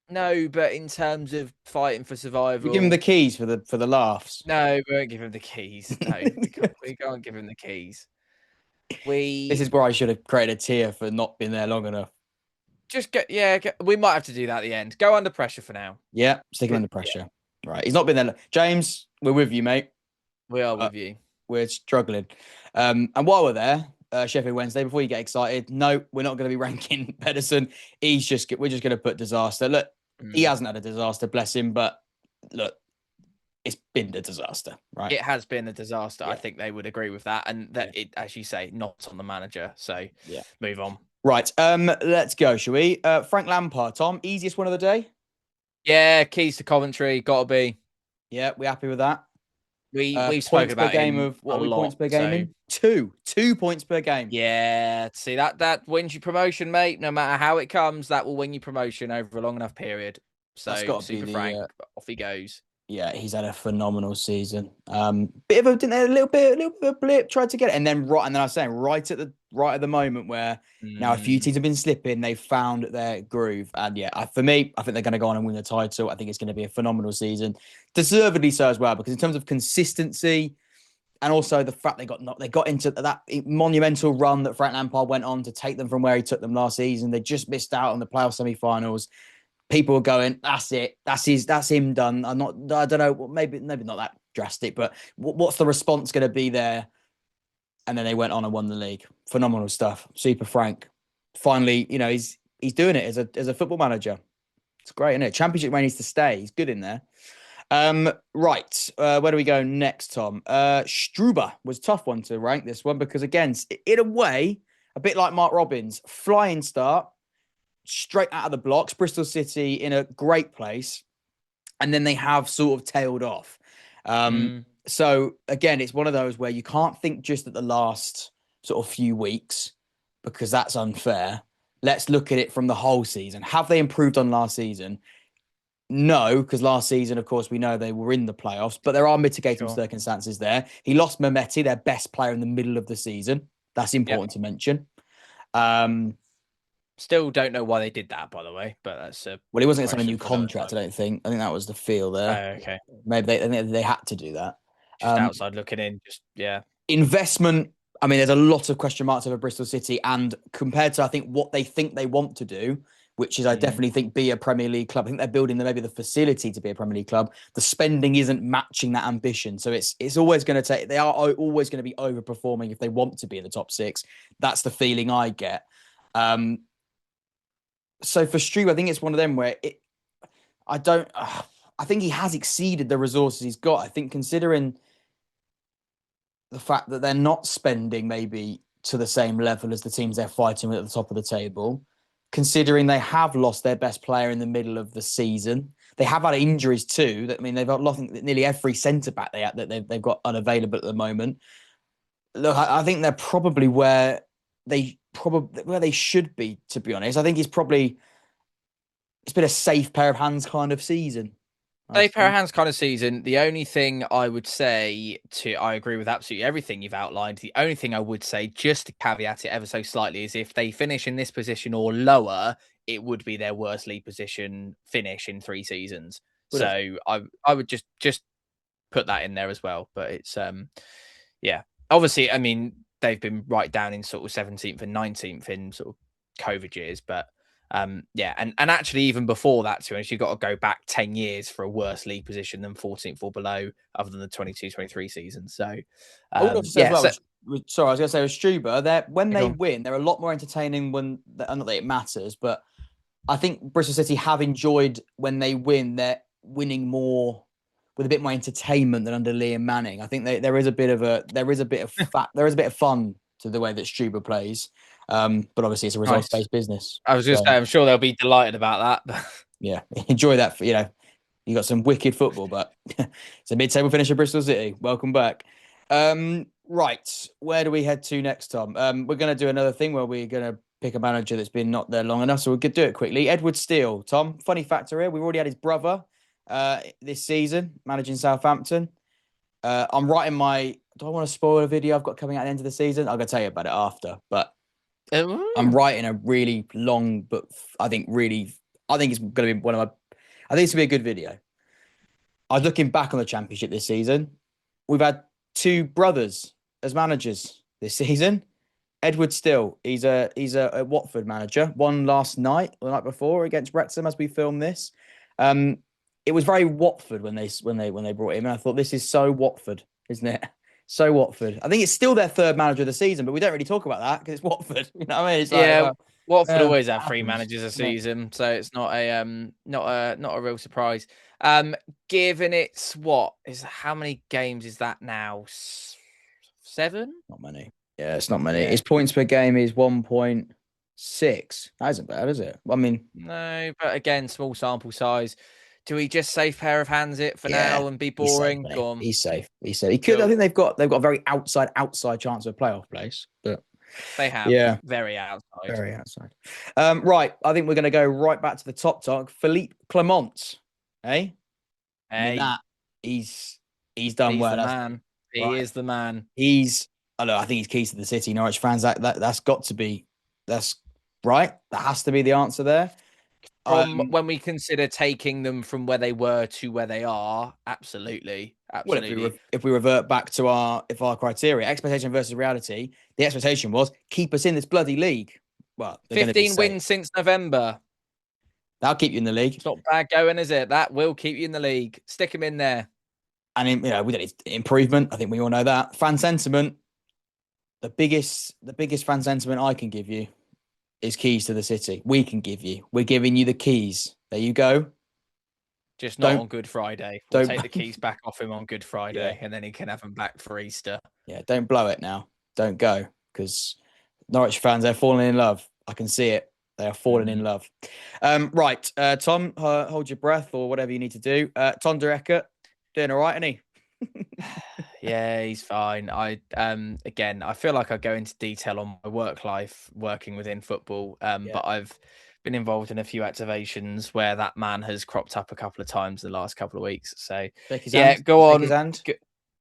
No, but in terms of fighting for survival, we give him the keys for the laughs. No, we won't give him the keys. No, we can't give him the keys. This is where I should have created a tier for not being there long enough. Just we might have to do that at the end. Go under pressure for now. Yeah, stick him under pressure. Yeah. Right, he's not been there. James, we're with you, mate. We are with you. We're struggling. And while we're there, Sheffield Wednesday, before you get excited, no, we're not going to be ranking Pedersen. We're just going to put disaster. Look, he hasn't had a disaster, bless him, but look, it's been a disaster, right? It has been a disaster. Yeah. I think they would agree with that. And that it, as you say, not on the manager. So move on. Right. Let's go, shall we? Frank Lampard, Tom, easiest one of the day? Yeah, keys to Coventry, gotta be. Yeah, we happy with that? We've spoken about game of what are we points per game in? Two 2 points per game. Yeah, see that wins you promotion, mate. No matter how it comes, that will win you promotion over a long enough period. That's So got to be Super the Frank, off he goes. yeah, he's had a phenomenal season. Bit of a didn't they, a little bit of a blip, tried to get it, and then I was saying right at the moment where now a few teams have been slipping, they've found their groove, and yeah, for me, I think they're going to go on and win the title. I think it's going to be a phenomenal season, deservedly so as well, because in terms of consistency and also the fact they got into that monumental run that Frank Lampard went on to take them from where he took them last season. They just missed out on the playoff semi-finals. People were going, that's it, that's him done. I don't know, maybe not that drastic, but what's the response going to be there? And then they went on and won the league. Phenomenal stuff. Super Frank. Finally, he's doing it as a football manager. It's great, isn't it? Championship where he needs to stay. He's good in there. Right. Where do we go next, Tom? Struber was a tough one to rank, this one, because again, in a way, a bit like Mark Robbins, flying start, straight out of the blocks. Bristol City in a great place, and then they have sort of tailed off. So again, it's one of those where you can't think just at the last sort of few weeks, because that's unfair. Let's look at it from the whole season. Have they improved on last season? No, because last season, of course, we know they were in the playoffs, but there are mitigating circumstances there. He lost Mehmeti, their best player, in the middle of the season. That's important to mention. Still don't know why they did that, by the way, but that's well, he wasn't going to sign a new contract, I don't think. I think that was the feel there. Oh, okay. Maybe they had to do that. Just outside looking in, Investment. I mean, there's a lot of question marks over Bristol City, and compared to, I think, what they think they want to do, which is, I definitely think, be a Premier League club. I think they're building maybe the facility to be a Premier League club. The spending isn't matching that ambition. So it's always going to take, they are always going to be overperforming if they want to be in the top six. That's the feeling I get. So for Struve, I think it's one of them where I think he has exceeded the resources he's got. I think considering the fact that they're not spending maybe to the same level as the teams they're fighting with at the top of the table, considering they have lost their best player in the middle of the season. They have had injuries too. I mean, they've got lost nearly every centre-back they've got unavailable at the moment. Look, I think they're probably where they should be, to be honest. I think it's been a safe pair of hands kind of season. Safe pair of hands kind of season. The only thing I would say I agree with absolutely everything you've outlined. The only thing I would say, just to caveat it ever so slightly, is if they finish in this position or lower, it would be their worst league position finish in 3 seasons. So I would just put that in there as well. But it's obviously, I mean, they've been right down in sort of 17th and 19th in sort of COVID years, but and actually even before that, to be honest, you've got to go back 10 years for a worse league position than 14th or below, other than the 22-23 season. So sorry, I was going to say with Struber, when they win, they're a lot more entertaining not that it matters, but I think Bristol City have enjoyed when they win, they're winning more with a bit more entertainment than under Liam Manning. I think there is a bit of fun to the way that Struber plays. But obviously it's a results-based business. I was just saying, I'm sure they'll be delighted about that. Yeah, enjoy that. You got some wicked football, but it's a mid-table finish at Bristol City. Welcome back. Right, where do we head to next, Tom? We're going to do another thing where we're going to pick a manager that's been not there long enough, so we could do it quickly. Edward Steele, Tom. Funny factor here: we've already had his brother this season managing Southampton. I'm writing do I want to spoil a video I've got coming out at the end of the season? I'm going to tell you about it after, but I'm writing a really long book. I think it's going to be I think it's going to be a good video. I was looking back on the Championship this season. We've had 2 brothers as managers this season. Edward Steele, he's a Watford manager. Won last night, or the night before, against Wrexham as we film this. It was very Watford when they brought him, and I thought, this is so Watford, isn't it? So Watford. I think it's still their 3rd manager of the season, but we don't really talk about that because it's Watford. You know what I mean? It's Watford always have 3 managers a season, so it's not a real surprise. Given it's how many games is that now? 7? Not many. Yeah, it's not many. His points per game is 1.6. That isn't bad, is it? I mean, no, but again, small sample size. Do we just safe pair of hands it for Yeah, now and be he's safe, boring? mate. Go on. He's safe. He's safe. He could. I Cool. think they've got a very outside chance of a playoff place, but They have yeah, very outside. very outside. Right. I think we're going to go right back to the top talk. Philippe Clement, eh? I mean Hey, that he's done he's well. the That's man. He right. is the man. I know. I think he's keys to the city. Norwich fans. That's got to be. That's right. That has to be the answer there. From when we consider taking them from where they were to where they are, absolutely, Well, absolutely. if we revert back to our criteria, expectation versus reality, the expectation was keep us in this bloody league. Well, they're going to be 15 safe. wins since November. That'll keep you in the league. It's not bad going, is it? That will keep you in the league. Stick him in there. And we don't need improvement. I think we all know that. Fan sentiment, the biggest fan sentiment I can give you is keys to the city. We can give you. We're giving you the keys. There you go. Just not Don't on Good Friday. We'll don't take the keys back off him on Good Friday, yeah. and then he can have them back for Easter. Yeah, don't blow it now. Don't go because Norwich fans, they're falling in love. I can see it. They are falling in love. Right. Tom, hold your breath or whatever you need to do. Tom Derecker, doing all right, isn't he? Yeah, he's fine. Again, I feel like I go into detail on my work life working within football. But I've been involved in a few activations where that man has cropped up a couple of times in the last couple of weeks. So Hand. go Shake on. his hand.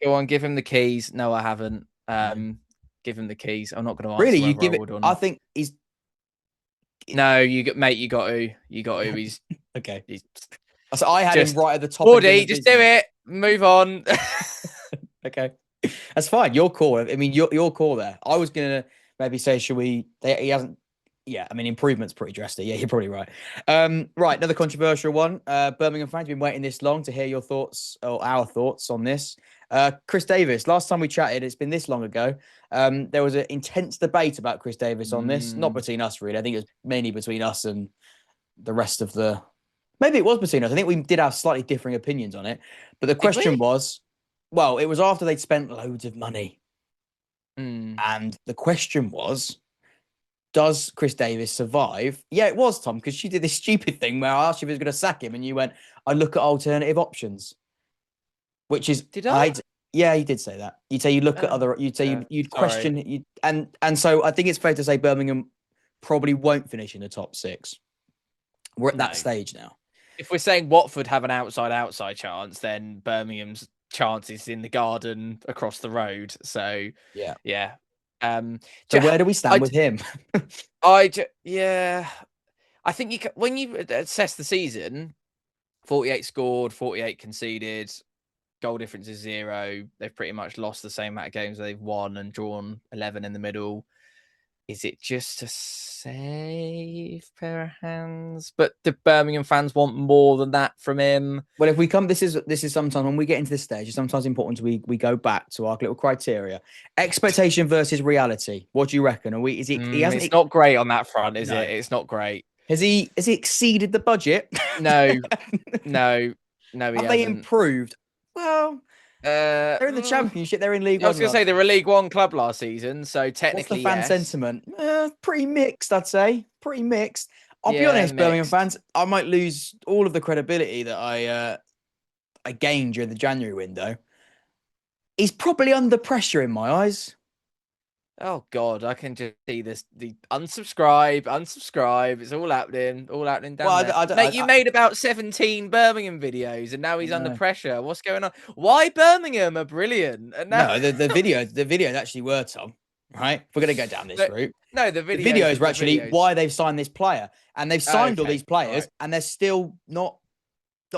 Go on, give him the keys. No, I haven't. No. Give him the keys. I'm not going to Really, answer you whether I give it. would or I not. think he's No, mate. You got to. He's okay. he's So I had him just right at the top. Woody. Just do it. Move on. Okay, that's fine. Your call. I mean, your call there. I was gonna maybe say, should we? He hasn't. Yeah, I mean, improvement's pretty drastic. Yeah, you're probably right. Right, another controversial one. Birmingham fans, you've been waiting this long to hear your thoughts or our thoughts on this. Chris Davies. Last time we chatted, it's been this long ago. There was an intense debate about Chris Davies on this. Not between us, really. I think it was mainly between us and the rest of the. Maybe it was between us. I think we did have slightly differing opinions on it. But the question was, well, it was after they'd spent loads of money. And the question was, does Chris Davies survive? Yeah, it was, Tom, because she did this stupid thing where I asked you if he was going to sack him, and you went, I look at alternative options. Which is, Did I? Yeah, you did say that. You'd say you look at other, you'd say you'd question, and so I think it's fair to say Birmingham probably won't finish in the top six. We're at that stage now. If we're saying Watford have an outside chance, then Birmingham's chance is in the garden across the road. So yeah. So where do we stand with him? I think you can, when you assess the season, 48 scored, 48 conceded, goal difference is 0. They've pretty much lost the same amount of games they've won and drawn 11 in the middle. Is it just a safe pair of hands? But the Birmingham fans want more than that from him. Well, if we come, this is sometimes when we get into this stage, it's sometimes important we go back to our little criteria. Expectation versus reality. What do you reckon? Are we? Is he? He hasn't. It's not great on that front, is it? It's not great. Has he exceeded the budget? No. He Have hasn't. they improved? Well, they're in the Championship. They're in League One. I was going to say they were a League One club last season, so technically, what's the fan sentiment? Pretty mixed, I'd say. Pretty mixed. I'll be honest, mixed. Birmingham fans. I might lose all of the credibility that I gained during the January window. He's probably under pressure in my eyes. Oh God, I can just see this. The unsubscribe. It's all happening down there. Mate, you made about 17 Birmingham videos, and now he's under pressure. What's going on? Why Birmingham are brilliant? And now... No, the videos actually were, Tom. Right, if we're gonna go down this route. No, the videos were actually why they've signed this player, and they've signed all these players, and they're still not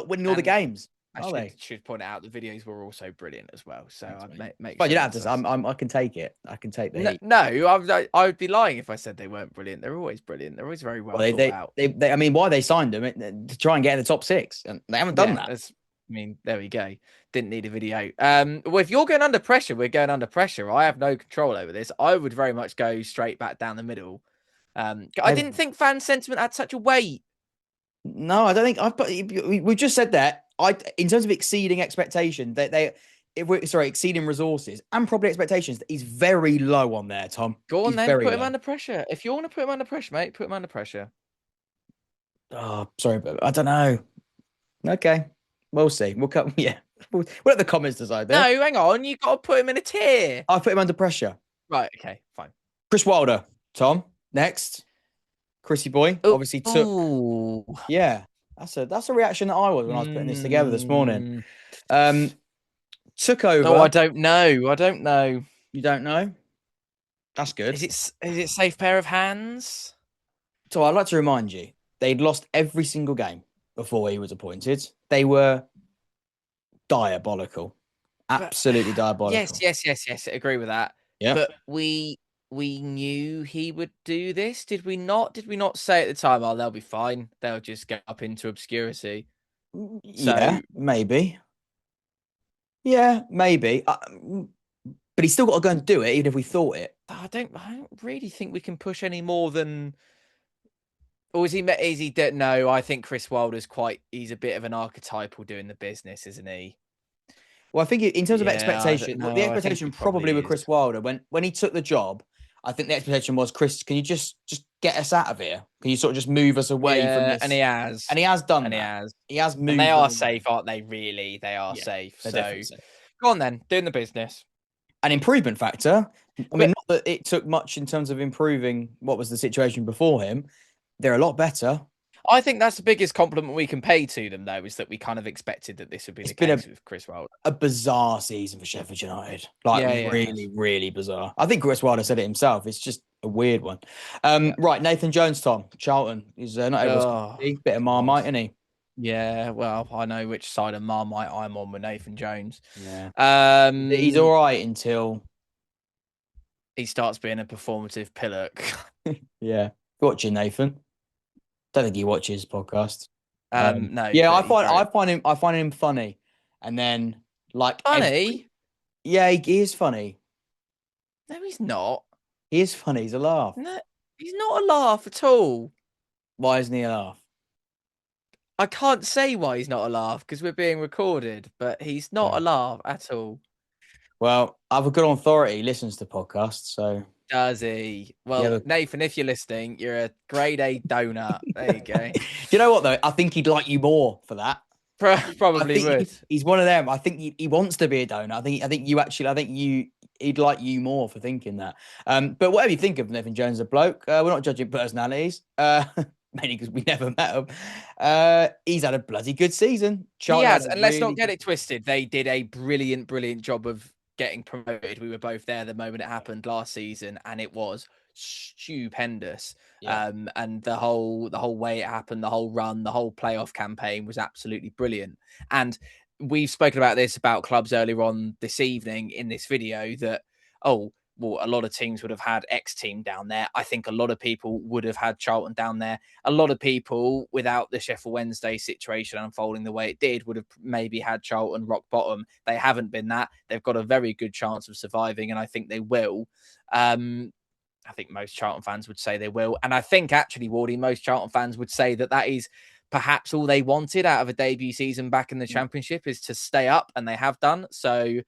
winning all the games. I should point out the videos were also brilliant as well. So I'd make. But you don't have to. I can take it. I can take the heat. No, I would be lying if I said they weren't brilliant. They're always brilliant. They're always very well thought out. I mean, why they signed them to try and get in the top 6, and they haven't done that. I mean, there we go. Didn't need a video. Well, if you're going under pressure, we're going under pressure. I have no control over this. I would very much go straight back down the middle. I didn't think fan sentiment had such a weight. No, I don't think. We just said that. In terms of exceeding expectation, exceeding resources and probably expectations, he's very low on there, Tom. Go on then, put him under pressure. If you want to put him under pressure, mate, put him under pressure. Oh, sorry, but I don't know. Okay, we'll see. We'll come. Yeah, we'll let the comments decide No, there. hang on. You got to put him in a tier. I put him under pressure. Right. Okay. Fine. Chris Wilder, Tom. Next, Chrissy boy Oh. obviously took. Ooh. Yeah, that's a reaction that I was when I was putting this together this morning. Mm. Um, took Oh, I over. don't know. I don't know. You don't know? That's good. Is it safe pair of hands? So I'd like to remind you, they'd lost every single game before he was appointed. They were diabolical, But absolutely yes, diabolical. yes, yes, yes. I agree with that. Yep. But we knew he would do this, did we not? Did we not say at the time, "Oh, they'll be fine. They'll just get up into obscurity." Yeah, So maybe. Yeah, maybe. But he's still got to go and do it, even if we thought it. I don't really think we can push any more than. Or is he? No, I think Chris Wilder's he's a bit of an archetypal doing the business, isn't he? Well, I think in terms of Yeah, I don't expectation, the know. I think he expectation probably probably with is. Chris Wilder when he took the job, I think the expectation was, Chris, can you just get us out of here? Can you sort of just move us away from Yeah, and he this? has. And he has done And he that. has. He has And they moved them are away. safe, aren't they? Really, they are Yeah, safe. they're So definitely safe. go on then, doing the business. An improvement factor. I mean, But not that it took much in terms of improving what was the situation before him. They're a lot better. I think that's the biggest compliment we can pay to them, though, is that we kind of expected that this would be It's the been case with Chris Wilder. a bizarre season for Sheffield United. Like Yeah, yeah, it has. really, really bizarre. I think Chris Wilder said it himself. It's just a weird one. Yeah. Right, Nathan Jones, Tom Charlton is not everyone's cup of Oh, tea. Bit of God. Marmite, isn't he? Yeah, well, I know which side of Marmite I'm on with Nathan Jones. Yeah, he's Um, all right until he starts being a performative pillock. yeah. Watching Nathan. Don't think he watches podcast. No, Yeah, but he's very I find him funny, and then like every funny. yeah, he is funny. No, he's not. He is funny. He's a laugh. No, he's not a laugh at all. Why isn't he a laugh? I can't say why he's not a laugh because we're being recorded, but he's not a Yeah. laugh at all. Well, I have a good authority. He listens to podcasts, so Does he? yeah. Well, Nathan, if you're listening, you're a grade A donut. There you go. You know what though? I think he'd like you more for that. I Probably think would. he's one of them. I think he wants to be a donor. He'd like you more for thinking that. But whatever you think of Nathan Jones, a bloke, we're not judging personalities. Mainly because we never met him. He's had a bloody good season. He Charlton had has, a and let's not really get good it twisted. They did a brilliant, brilliant job of getting promoted. We were both there the moment it happened last season, and it was stupendous. yeah. And the whole way it happened, the whole run, the whole playoff campaign was absolutely brilliant. And we've spoken about this about clubs earlier on this evening in this video that, oh, well, a lot of teams would have had X team down there. I think a lot of people would have had Charlton down there. A lot of people, without the Sheffield Wednesday situation unfolding the way it did, would have maybe had Charlton rock bottom. They haven't been that. They've got a very good chance of surviving, and I think they will. I think most Charlton fans would say they will. And I think actually, Wardy, most Charlton fans would say that that is perhaps all they wanted out of a debut season back in the Championship, is to stay up, and they have done. So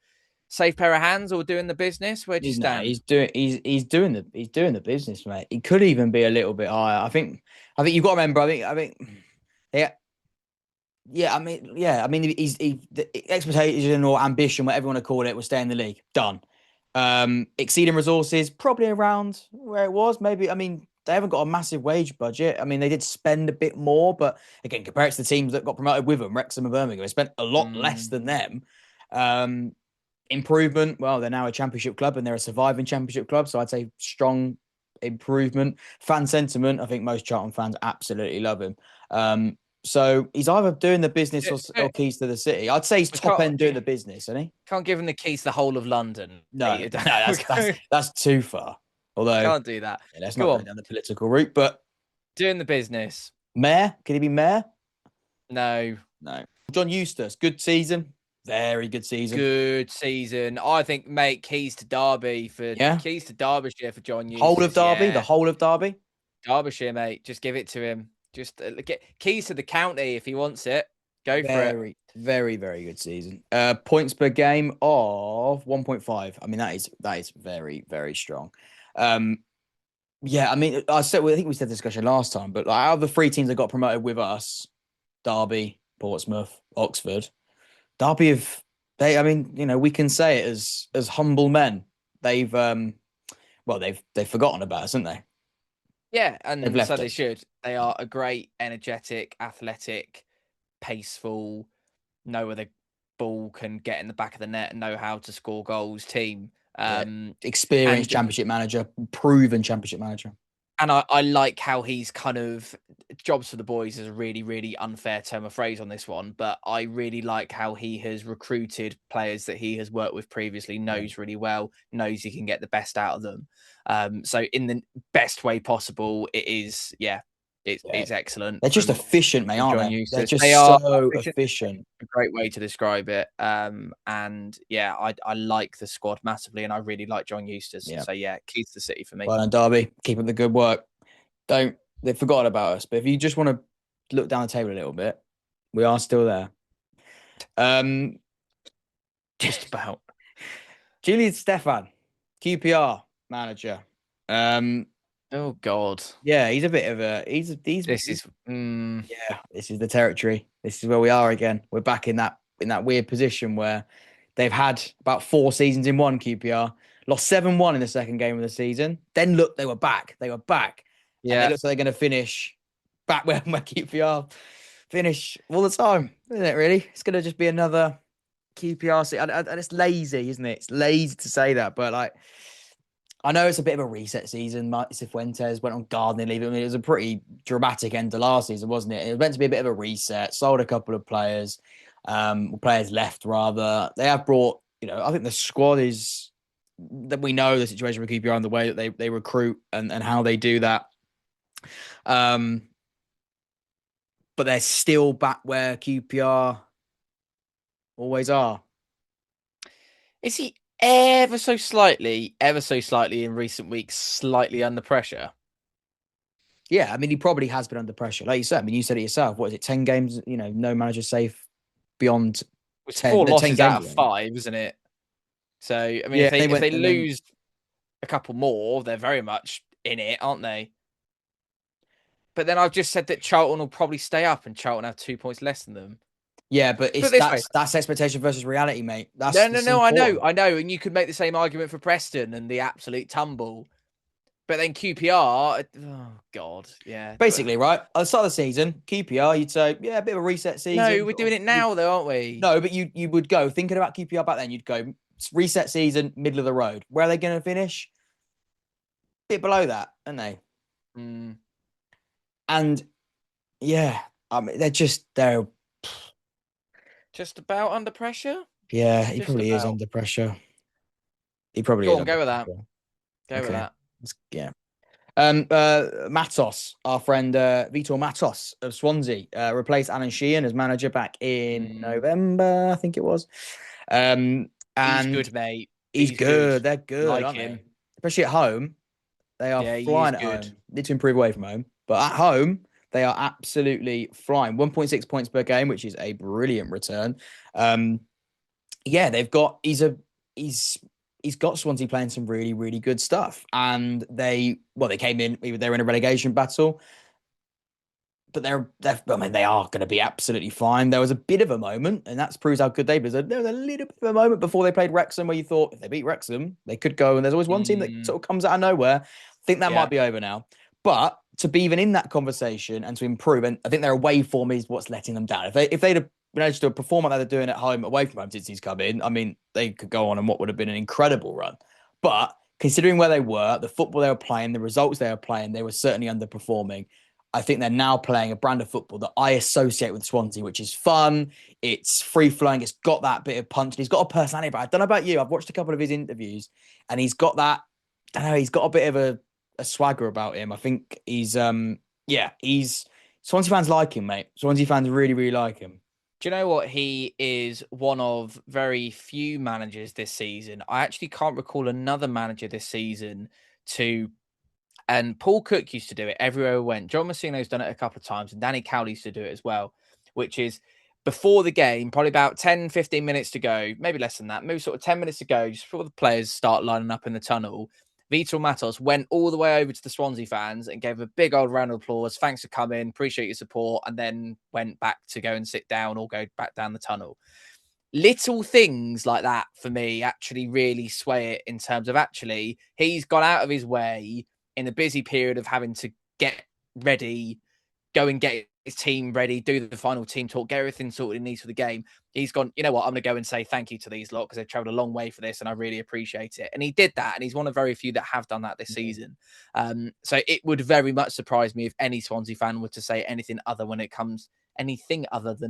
safe pair of hands or doing the business? Where do you No, stand? he's doing the business, mate. He could even be a little bit higher. I think you've got to remember. I think yeah. Yeah, the expectation or ambition, whatever you want to call it, was stay in the league. Done. Exceeding resources, probably around where it was. Maybe, I mean, they haven't got a massive wage budget. I mean, they did spend a bit more, but again, compare it to the teams that got promoted with them, Wrexham and Birmingham, they spent a lot less Mm. than them. Um, Improvement, well, they're now a championship club and they're a surviving championship club. So I'd say strong improvement. Fan sentiment, I think most Charlton fans absolutely love him. So he's either doing the business or keys to the city. I'd say he's We top end doing can't, the business, isn't he? can't give him the keys to the whole of London. No, no, that's too far. Although, Can't do that. yeah, let's not Go go on. down the political route. But Doing the business. mayor, can he be mayor? No. No. John Eustace, good season, very good season. Good season. I think, mate, keys to Yeah, Derbyshire for John whole of Eustace. Derby, the Yeah. whole of Derby. Derbyshire, mate. Just give it to him. Just get keys to the county if he wants it. Go for it. Very, very, very good season. Points per game of 1.5. I mean, that is very, very strong. Yeah, I mean, I think we said discussion last time, but like, out of the three teams that got promoted with us, Derby Portsmouth, Oxford. Derby have they? I mean, we can say it as humble men. They've they've forgotten about us, haven't they? Yeah, They've and so left they us. should. They are a great, energetic, athletic, paceful, know where the ball can get in the back of the net and know how to score goals team. Yeah, Um, experienced and championship manager, proven championship manager. and I like how he's kind of jobs for the boys is a really, really unfair term of phrase on this one, but I really like how he has recruited players that he has worked with previously, Yeah, knows really well, knows he can get the best out of them. So in the best way possible, it is, yeah, yeah. it's excellent They're just efficient, mate, from aren't John they? They're Eustace. They just are so efficient. efficient. A great way to describe it. And yeah, I like the squad massively, and I really like John Eustace. Yeah. So yeah, keys to the City for me. Well done, Derby. Keep up the good work. Don't They've forgotten about us. But if you just want to look down the table a little bit, we are still there. Um, Just about. Julian Stefan, QPR manager. Um, Oh God, yeah, he's a bit of a this is yeah, this is the territory. This is where we are again. We're back in that weird position where they've had about 4 seasons in one. QPR lost 7-1 in the second game of the season. Then look, they were back. They were back, and they yeah. look like they're going to finish back where QPR finish all the time, isn't it? Really, it's going to just be another QPR season, and it's lazy, isn't it? It's lazy to say that, but like. I know it's a bit of a reset season. Cifuentes went on gardening leave. I mean, it was a pretty dramatic end to last season, wasn't it? It was meant to be a bit of a reset. Sold a couple of players, players left rather. They have brought, I think the squad is that we know the situation with QPR and the way that they recruit and how they do that. Um, but they're still back where QPR always are. Is he ever so slightly in recent weeks, slightly under pressure? Yeah, I mean, he probably has been under pressure. Like you said, I mean, you said it yourself. What is it, 10 games? No manager safe beyond It's 10, four no, 10 losses out games of ago. 5, isn't it? So I mean, Yeah, they if went they and then lose a couple more, they're very much in it, aren't they? But then I've just said that Charlton will probably stay up, and Charlton have 2 points less than them. yeah, but Put it's it this way. that's expectation versus reality, mate. That's No, no, this is no. important. I know, and you could make the same argument for Preston and the absolute tumble. But then QPR, oh God, yeah. Basically, right? At the start of the season, QPR, you'd say, yeah, a bit of a reset No, season. we're Sort doing of, it now, though, aren't we? no, but you would go thinking about QPR back then. You'd go reset season, middle of the road. Where are they going to finish? Bit below that, aren't they? Mm, And yeah, I mean, they're just about under pressure. yeah. He Just probably is about. under pressure. He probably Go is on, under go with that. pressure. Go with Okay, that. yeah. Matos, our friend Vitor Matos of Swansea, replaced Alan Sheehan as manager back in Mm, November, I think it was. Um, he's and good, mate. he's He's good. good. They're good, Like aren't they? him. Especially at home, they are Yeah, he is flying at good. home. Need to improve away from home, but at home they are absolutely flying. 1.6 points per game, which is a brilliant return. Um, yeah, they've got he's he's got Swansea playing some really, really good stuff. And they came in, they were in a relegation battle, but I mean, they are going to be absolutely fine. There was a bit of a moment, and that proves how good they've been. There was a little bit of a moment before they played Wrexham where you thought if they beat Wrexham, they could go. And there's always one team that Mm, sort of comes out of nowhere. I think that yeah. might be over now. But to be even in that conversation and to improve, and I think their away form is what's letting them down. If they'd have been able to perform like they're doing at home, away from home since he's come in, I mean, they could go on what would have been an incredible run. But considering where they were, the football they were playing, the results they were playing, they were certainly underperforming. I think they're now playing a brand of football that I associate with Swansea, which is fun. It's free flowing. It's got that bit of punch. And he's got a personality. But I don't know about you. I've watched a couple of his interviews, and he's got that. I don't know. He's got a bit of a swagger about him. I think he's Swansea fans like him, mate. Swansea fans really, really like him. Do you know what? He is one of very few managers this season. I actually can't recall another manager this season to. And Paul Cook used to do it everywhere we went. John Mousinho's done it a couple of times, and Danny Cowley used to do it as well, which is before the game, probably about 10, 15 minutes to go, maybe less than that, maybe sort of 10 minutes to go, just before the players start lining up in the tunnel. Vitor Matos went all the way over to the Swansea fans and gave a big old round of applause. Thanks for coming. Appreciate your support. And then went back to go and sit down or go back down the tunnel. Little things like that for me actually really sway it in terms of actually he's gone out of his way in a busy period of having to get ready, go and get his team ready, do the final team talk, get everything sorted he needs for the game. He's gone, you know what, I'm going to go and say thank you to these lot because they've traveled a long way for this and I really appreciate it. And he did that. And he's one of very few that have done that this season. So it would very much surprise me if any Swansea fan were to say anything other than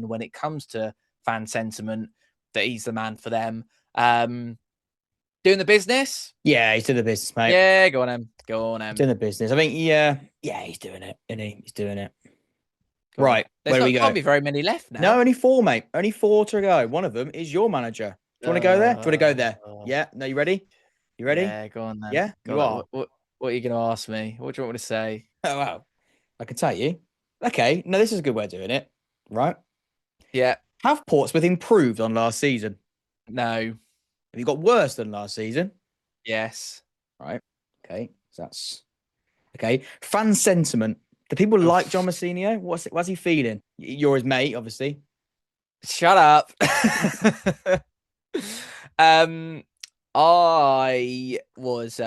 when it comes to fan sentiment, that he's the man for them. Doing the business? Yeah, he's doing the business, mate. Yeah, go on, Em. Go on, Em. Doing the business. I think, he's doing it, isn't he? He's doing it. Go right, where do we go? There can't be very many left now. No, only 4, mate. Only 4 to go. One of them is your manager. Do you want to go there? Do you want to go there? Yeah? No, you ready? You ready? Yeah, go on then. Yeah, you are. What are you going to ask me? What do you want me to say? Oh, wow. I can tell you. Okay, no, this is a good way of doing it, right? Yeah. Have Portsmouth improved on last season? No. Have you got worse than last season? Yes. Right. Okay. So that's okay. Fan sentiment. Do people like John Mousinho? What's he feeling? You're his mate, obviously. Shut up. I was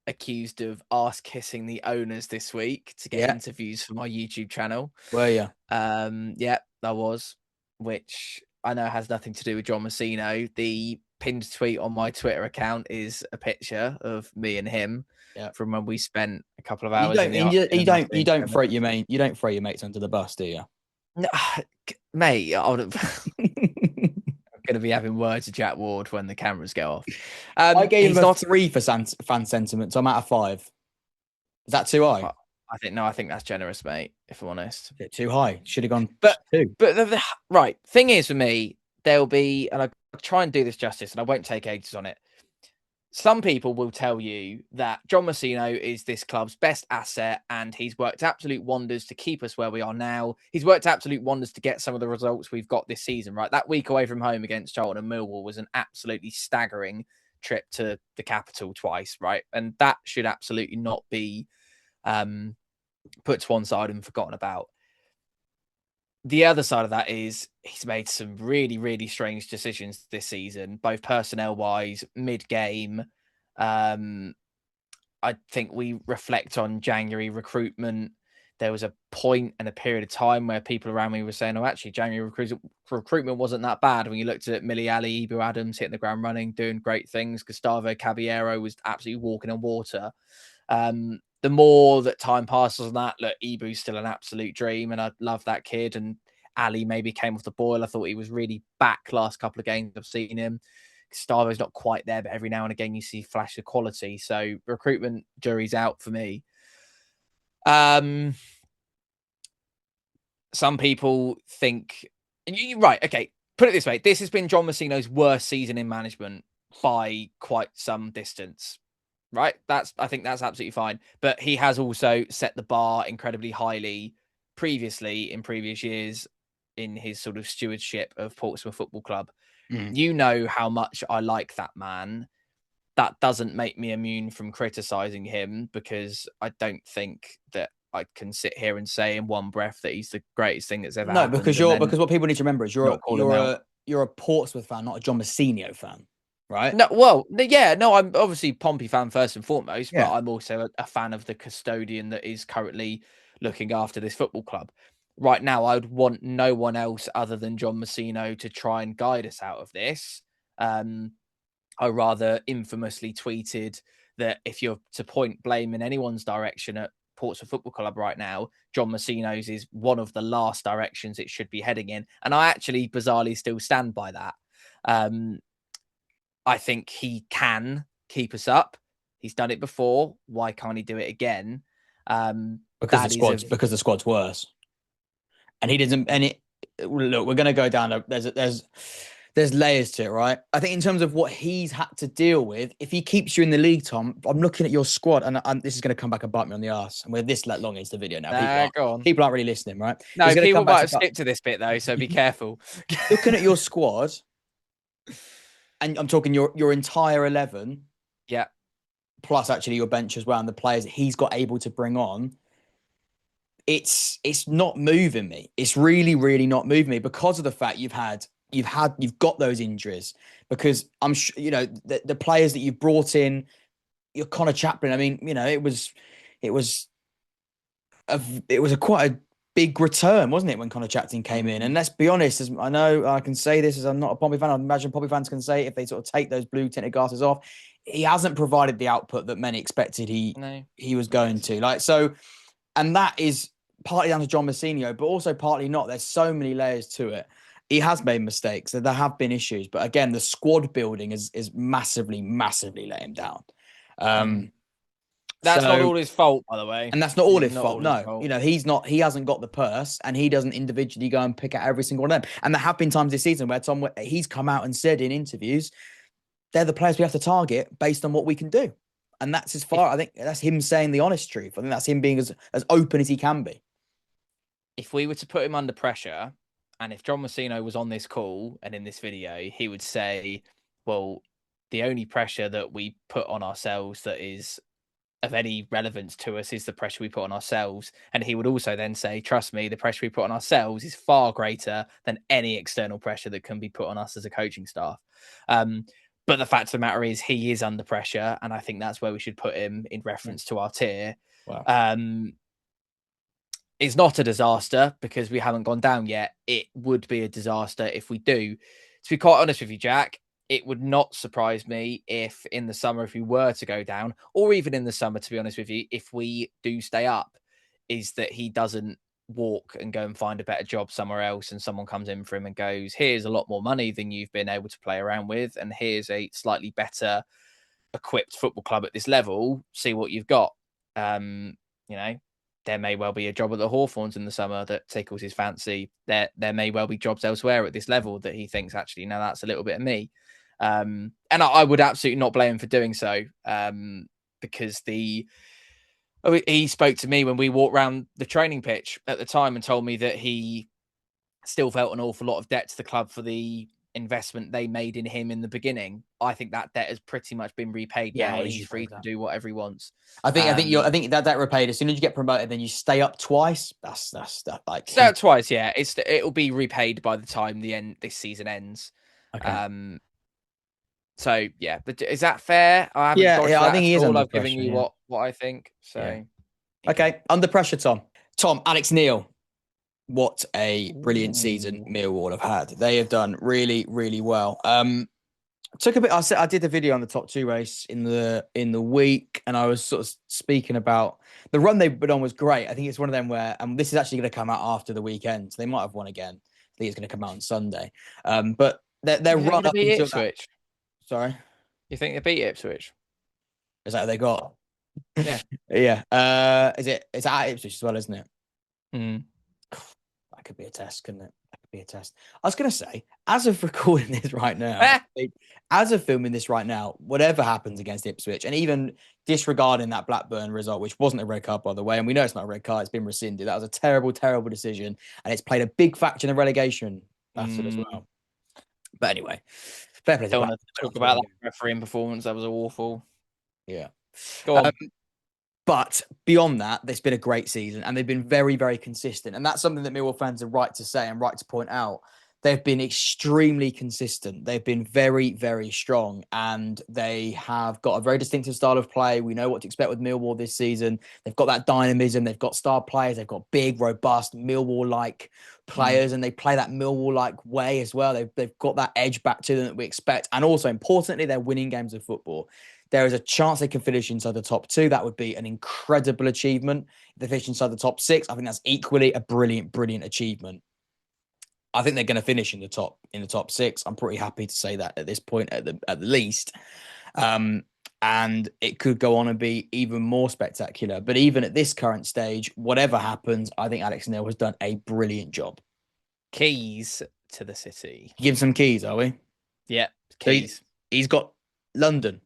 accused of ass kissing the owners this week to get interviews for my YouTube channel. Were you? Yeah, I was, which I know has nothing to do with John Mousinho. The pinned tweet on my Twitter account is a picture of me and him from when we spent a couple of hours. You don't throw your mates under the bus, do you? No, mate. I'm going to be having words with Jack Ward when the cameras go off. I gave him a 3 for fan sentiment, so I'm out of 5. Is that too high? I think that's generous, mate. If I'm honest, a bit too high. Should have gone 2. But the right thing is for me, there'll be, and I'll try and do this justice, and I won't take ages on it. Some people will tell you that John Mousinho is this club's best asset and he's worked absolute wonders to keep us where we are now. He's worked absolute wonders to get some of the results we've got this season, right? That week away from home against Charlton and Millwall was an absolutely staggering trip to the capital twice, right? And that should absolutely not be put to one side and forgotten about. The other side of that is he's made some really, really strange decisions this season, both personnel-wise, mid-game. I think we reflect on January recruitment. There was a point and a period of time where people around me were saying, oh, actually, January recruitment wasn't that bad. When you looked at Millie Ali, Ibu Adams hitting the ground running, doing great things. Gustavo Caballero was absolutely walking on water. The more that time passes on that, look, Ibu's still an absolute dream, and I love that kid. And Ali maybe came off the boil. I thought he was really back last couple of games I've seen him. Gustavo's not quite there, but every now and again you see flash of quality. So recruitment jury's out for me. Some people think, and you're right, okay, put it this way. This has been John Mousinho's worst season in management by quite some distance. Right. I think that's absolutely fine. But he has also set the bar incredibly highly previously in previous years in his sort of stewardship of Portsmouth Football Club. You know how much I like that man. That doesn't make me immune from criticizing him because I don't think that I can sit here and say in one breath that he's the greatest thing that's ever happened. No, because what people need to remember is you're a Portsmouth fan, not a John Mousinho fan. Right. No, well, yeah, no, I'm obviously Pompey fan first and foremost, but I'm also a fan of the custodian that is currently looking after this football club. Right now, I would want no one else other than John Mousinho to try and guide us out of this. I rather infamously tweeted that if you're to point blame in anyone's direction at Portsmouth Football Club right now, John Mousinho's is one of the last directions it should be heading in. And I actually bizarrely still stand by that. I think he can keep us up. He's done it before. Why can't he do it again? Because the squad's worse. And he doesn't. And look, we're going to go down. There's layers to it, right? I think in terms of what he's had to deal with, if he keeps you in the league, Tom, I'm looking at your squad, and this is going to come back and bite me on the arse. And we're this long into the video now. People aren't really listening, right? No, people might have skipped to this bit though, so be careful. Looking at your squad. And I'm talking your entire 11. Yeah. plus actually your bench as well, and the players that he's got able to bring on, it's not moving me. It's really, really not moving me because of the fact you've got those injuries. Because I'm sure, you know, the players that you've brought in, your Connor Chaplin. I mean, you know, it was a quite a big return, wasn't it, when Connor Chaplin came in? And let's be honest, as I know I can say this as I'm not a Pompey fan, I imagine Pompey fans can say it if they sort of take those blue tinted glasses off. He hasn't provided the output that many expected No. he was going to. Like, so, and that is partly down to John Mousinho, but also partly not. There's so many layers to it. He has made mistakes, so there have been issues. But again, the squad building is massively, massively let him down. Um, That's not so all his fault, by the way. and that's not all It's his not fault. all his No, fault. you know, he hasn't got the purse and he doesn't individually go and pick out every single one of them. And there have been times this season where he's come out and said in interviews, they're the players we have to target based on what we can do. And that's as far, I think that's him saying the honest truth. I think that's him being as open as he can be. If we were to put him under pressure, and if John Mousinho was on this call and in this video, he would say, well, the only pressure that we put on ourselves that is of any relevance to us is the pressure we put on ourselves. And he would also then say, trust me, the pressure we put on ourselves is far greater than any external pressure that can be put on us as a coaching staff. But the fact of the matter is he is under pressure. And I think that's where we should put him in reference to our tier. Wow. It's not a disaster because we haven't gone down yet. It would be a disaster if we do. To be quite honest with you, Jack, it would not surprise me if in the summer, if we were to go down, or even in the summer, to be honest with you, if we do stay up, is that he doesn't walk and go and find a better job somewhere else and someone comes in for him and goes, here's a lot more money than you've been able to play around with, and here's a slightly better equipped football club at this level. See what you've got. You know, there may well be a job at the Hawthorns in the summer that tickles his fancy. There may well be jobs elsewhere at this level that he thinks, actually, now that's a little bit of me. And I would absolutely not blame him for doing so, because he spoke to me when we walked around the training pitch at the time and told me that he still felt an awful lot of debt to the club for the investment they made in him in the beginning. I think that debt has pretty much been repaid now, and he's free to do whatever he wants. I think that repaid as soon as you get promoted, then you stay up twice. That's like stay up twice. Yeah, it'll be repaid by the time this season ends. Okay. So yeah, but is that fair? I haven't dodged that I think he is under I've pressure, given you what I think. So yeah. Okay, under pressure, Tom. Alex Neil. What a brilliant season Millwall have had. They have done really, really well. Took a bit. I did a video on the top two race in the week, and I was sort of speaking about the run they've been on was great. I think it's one of them where, and this is actually going to come out after the weekend, so they might have won again. I think it's going to come out on Sunday. But their run up beat until Ipswich. Sorry, you think they beat Ipswich? Is that what they got? Yeah, yeah. It's at Ipswich as well, isn't it? Mm. That could be a test, couldn't it? That could be a test. I was going to say, as of recording this right now, as of filming this right now, whatever happens against Ipswich, and even disregarding that Blackburn result, which wasn't a red card, by the way, and we know it's not a red card, it's been rescinded. That was a terrible, terrible decision, and it's played a big factor in the relegation battle as well. But anyway, fair play. Don't want to talk about that refereeing performance. That was awful. Yeah. Go on. But beyond that, it's been a great season and they've been very, very consistent. And that's something that Millwall fans are right to say and right to point out. They've been extremely consistent. They've been very, very strong and they have got a very distinctive style of play. We know what to expect with Millwall this season. They've got that dynamism. They've got star players. They've got big, robust Millwall-like players and they play that Millwall-like way as well. They've got that edge back to them that we expect. And also, importantly, they're winning games of football. There is a chance they can finish inside the top two. That would be an incredible achievement. If they finish inside the top six, I think that's equally a brilliant, brilliant achievement. I think they're going to finish in the top six. I'm pretty happy to say that at this point, at the least. And it could go on and be even more spectacular. But even at this current stage, whatever happens, I think Alex Neil has done a brilliant job. Keys to the city. Give some keys, are we? Yeah, keys. So he's got London.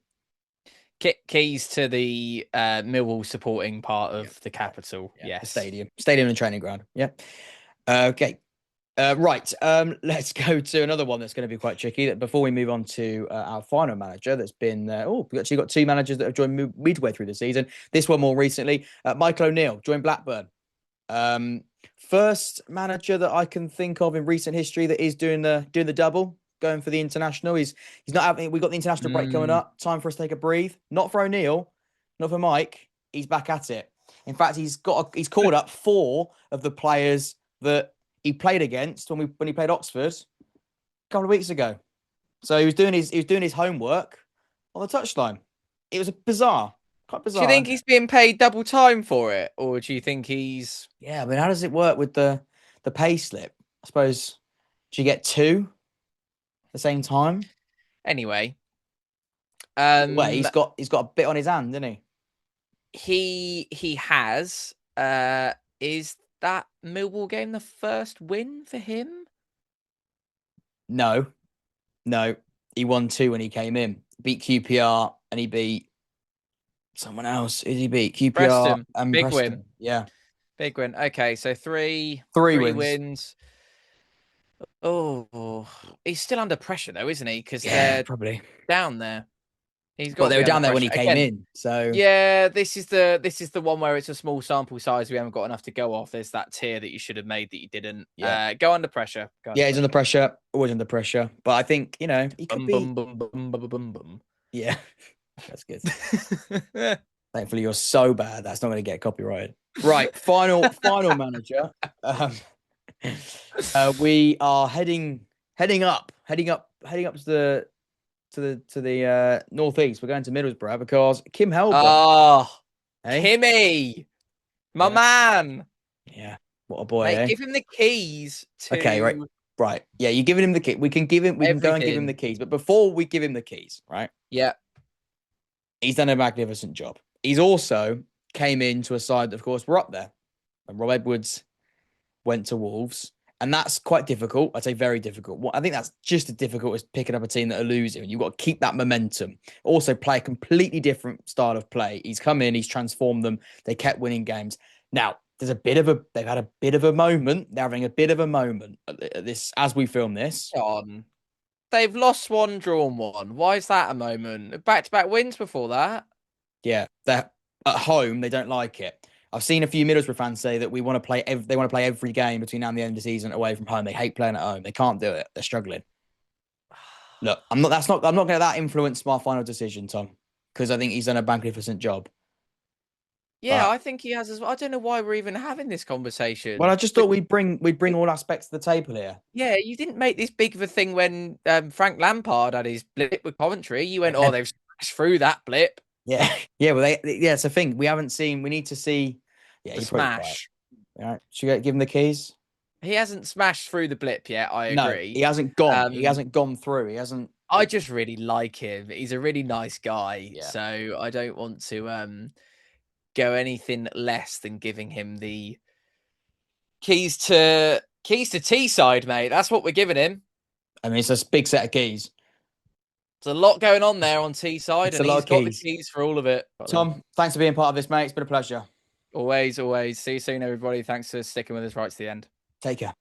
Keys to the Millwall supporting part of the capital. Yeah. Yes. Stadium and training ground. Yeah. Okay. Right. Let's go to another one that's going to be quite tricky. Before we move on to our final manager, that's been we've actually got two managers that have joined midway through the season. This one more recently, Michael O'Neill joined Blackburn. Um, First manager that I can think of in recent history that is doing the double, going for the international. He's not having. We've got the international break coming Mm. up. Time for us to take a breathe. Not for O'Neill, not for Mike. He's back at it. In fact, he's called up four of the players that he played against when he played Oxford a couple of weeks ago. So he was doing his homework on the touchline. It was bizarre, quite Do you bizarre. think he's being paid double time for it, or do you think he's Yeah, I mean, how does it work with the pay slip? I suppose do you get two at the same time? anyway? Either way, Um, he's got a bit on his hand, didn't he? he has. Is that Millwall game the first win for him? No, no, he won two when he came in. Beat QPR and he beat someone else. Who did he beat? QPR Preston, and big win, Preston. Yeah, big win. Okay, so three three three wins. wins. Oh, he's still under pressure though, isn't he? Because Yeah, they're probably. down there. He's got But to they were be under down there when pressure he came again. in, so Yeah, this is the one where it's a small sample size. We haven't got enough to go off. There's that tier that you should have made that you didn't. yeah, Go under pressure. Go under yeah. He's under pressure. pressure, always under pressure. But I think he could Bum be. bum bum bum bum bum bum. Yeah, that's good. Thankfully, you're so bad that's not going to get copyrighted. Right, final manager. Um, we are heading up to the northeast. We're going to Middlesbrough because Kim Hellberg. Oh, Eh? Kimmy, my Yeah, man, yeah. What a boy, mate. eh? Give him the keys Okay, right, to right. Yeah, you're giving him the key. We can go and give him the everything. keys. But before we give him the keys, right? Yeah. He's done a magnificent job. He's also came into a side that, of course, were up there. And Rob Edwards went to Wolves. And that's quite difficult. I'd say very difficult. I think that's just as difficult as picking up a team that are losing. You've got to keep that momentum. Also, play a completely different style of play. He's come in, he's transformed them. They kept winning games. Now, they've had a bit of a moment. They're having a bit of a moment at this as we film this. On. They've lost one, drawn one. Why is that a moment? Back-to-back wins before that. Yeah, they're at home. They don't like it. I've seen a few Middlesbrough fans say that they want to play every game between now and the end of the season away from home. They hate playing at home. They can't do it. They're struggling. Look, I'm not. That's not. I'm not going to that influence my final decision, Tom, because I think he's done a magnificent job. Yeah, But I think he has as well. I don't know why we're even having this well, I conversation. just thought we'd bring all aspects to the table here. Yeah, you didn't make this big of a thing when Frank Lampard had his blip with Coventry. You went, Yeah, oh, they've smashed through that blip. yeah, yeah. Well, yeah, it's a thing we haven't seen. We need to see. Yeah, The you're probably right. smash. All right, should we give him the keys? He hasn't smashed through the blip yet. I No, agree. he hasn't gone. He Um, hasn't gone through. He hasn't. I just really like him. He's a really nice guy. Yeah. So I don't want to go anything less than giving him the keys to Teesside, mate. That's what we're giving him. I mean, it's a big set of keys. There's a lot going on there on Teesside, It's a and lot he's of got the keys. keys for all of it. Tom, thanks for being part of this, mate. It's been a pleasure. Always, always. See you soon, everybody. Thanks for sticking with us right to the end. Take care.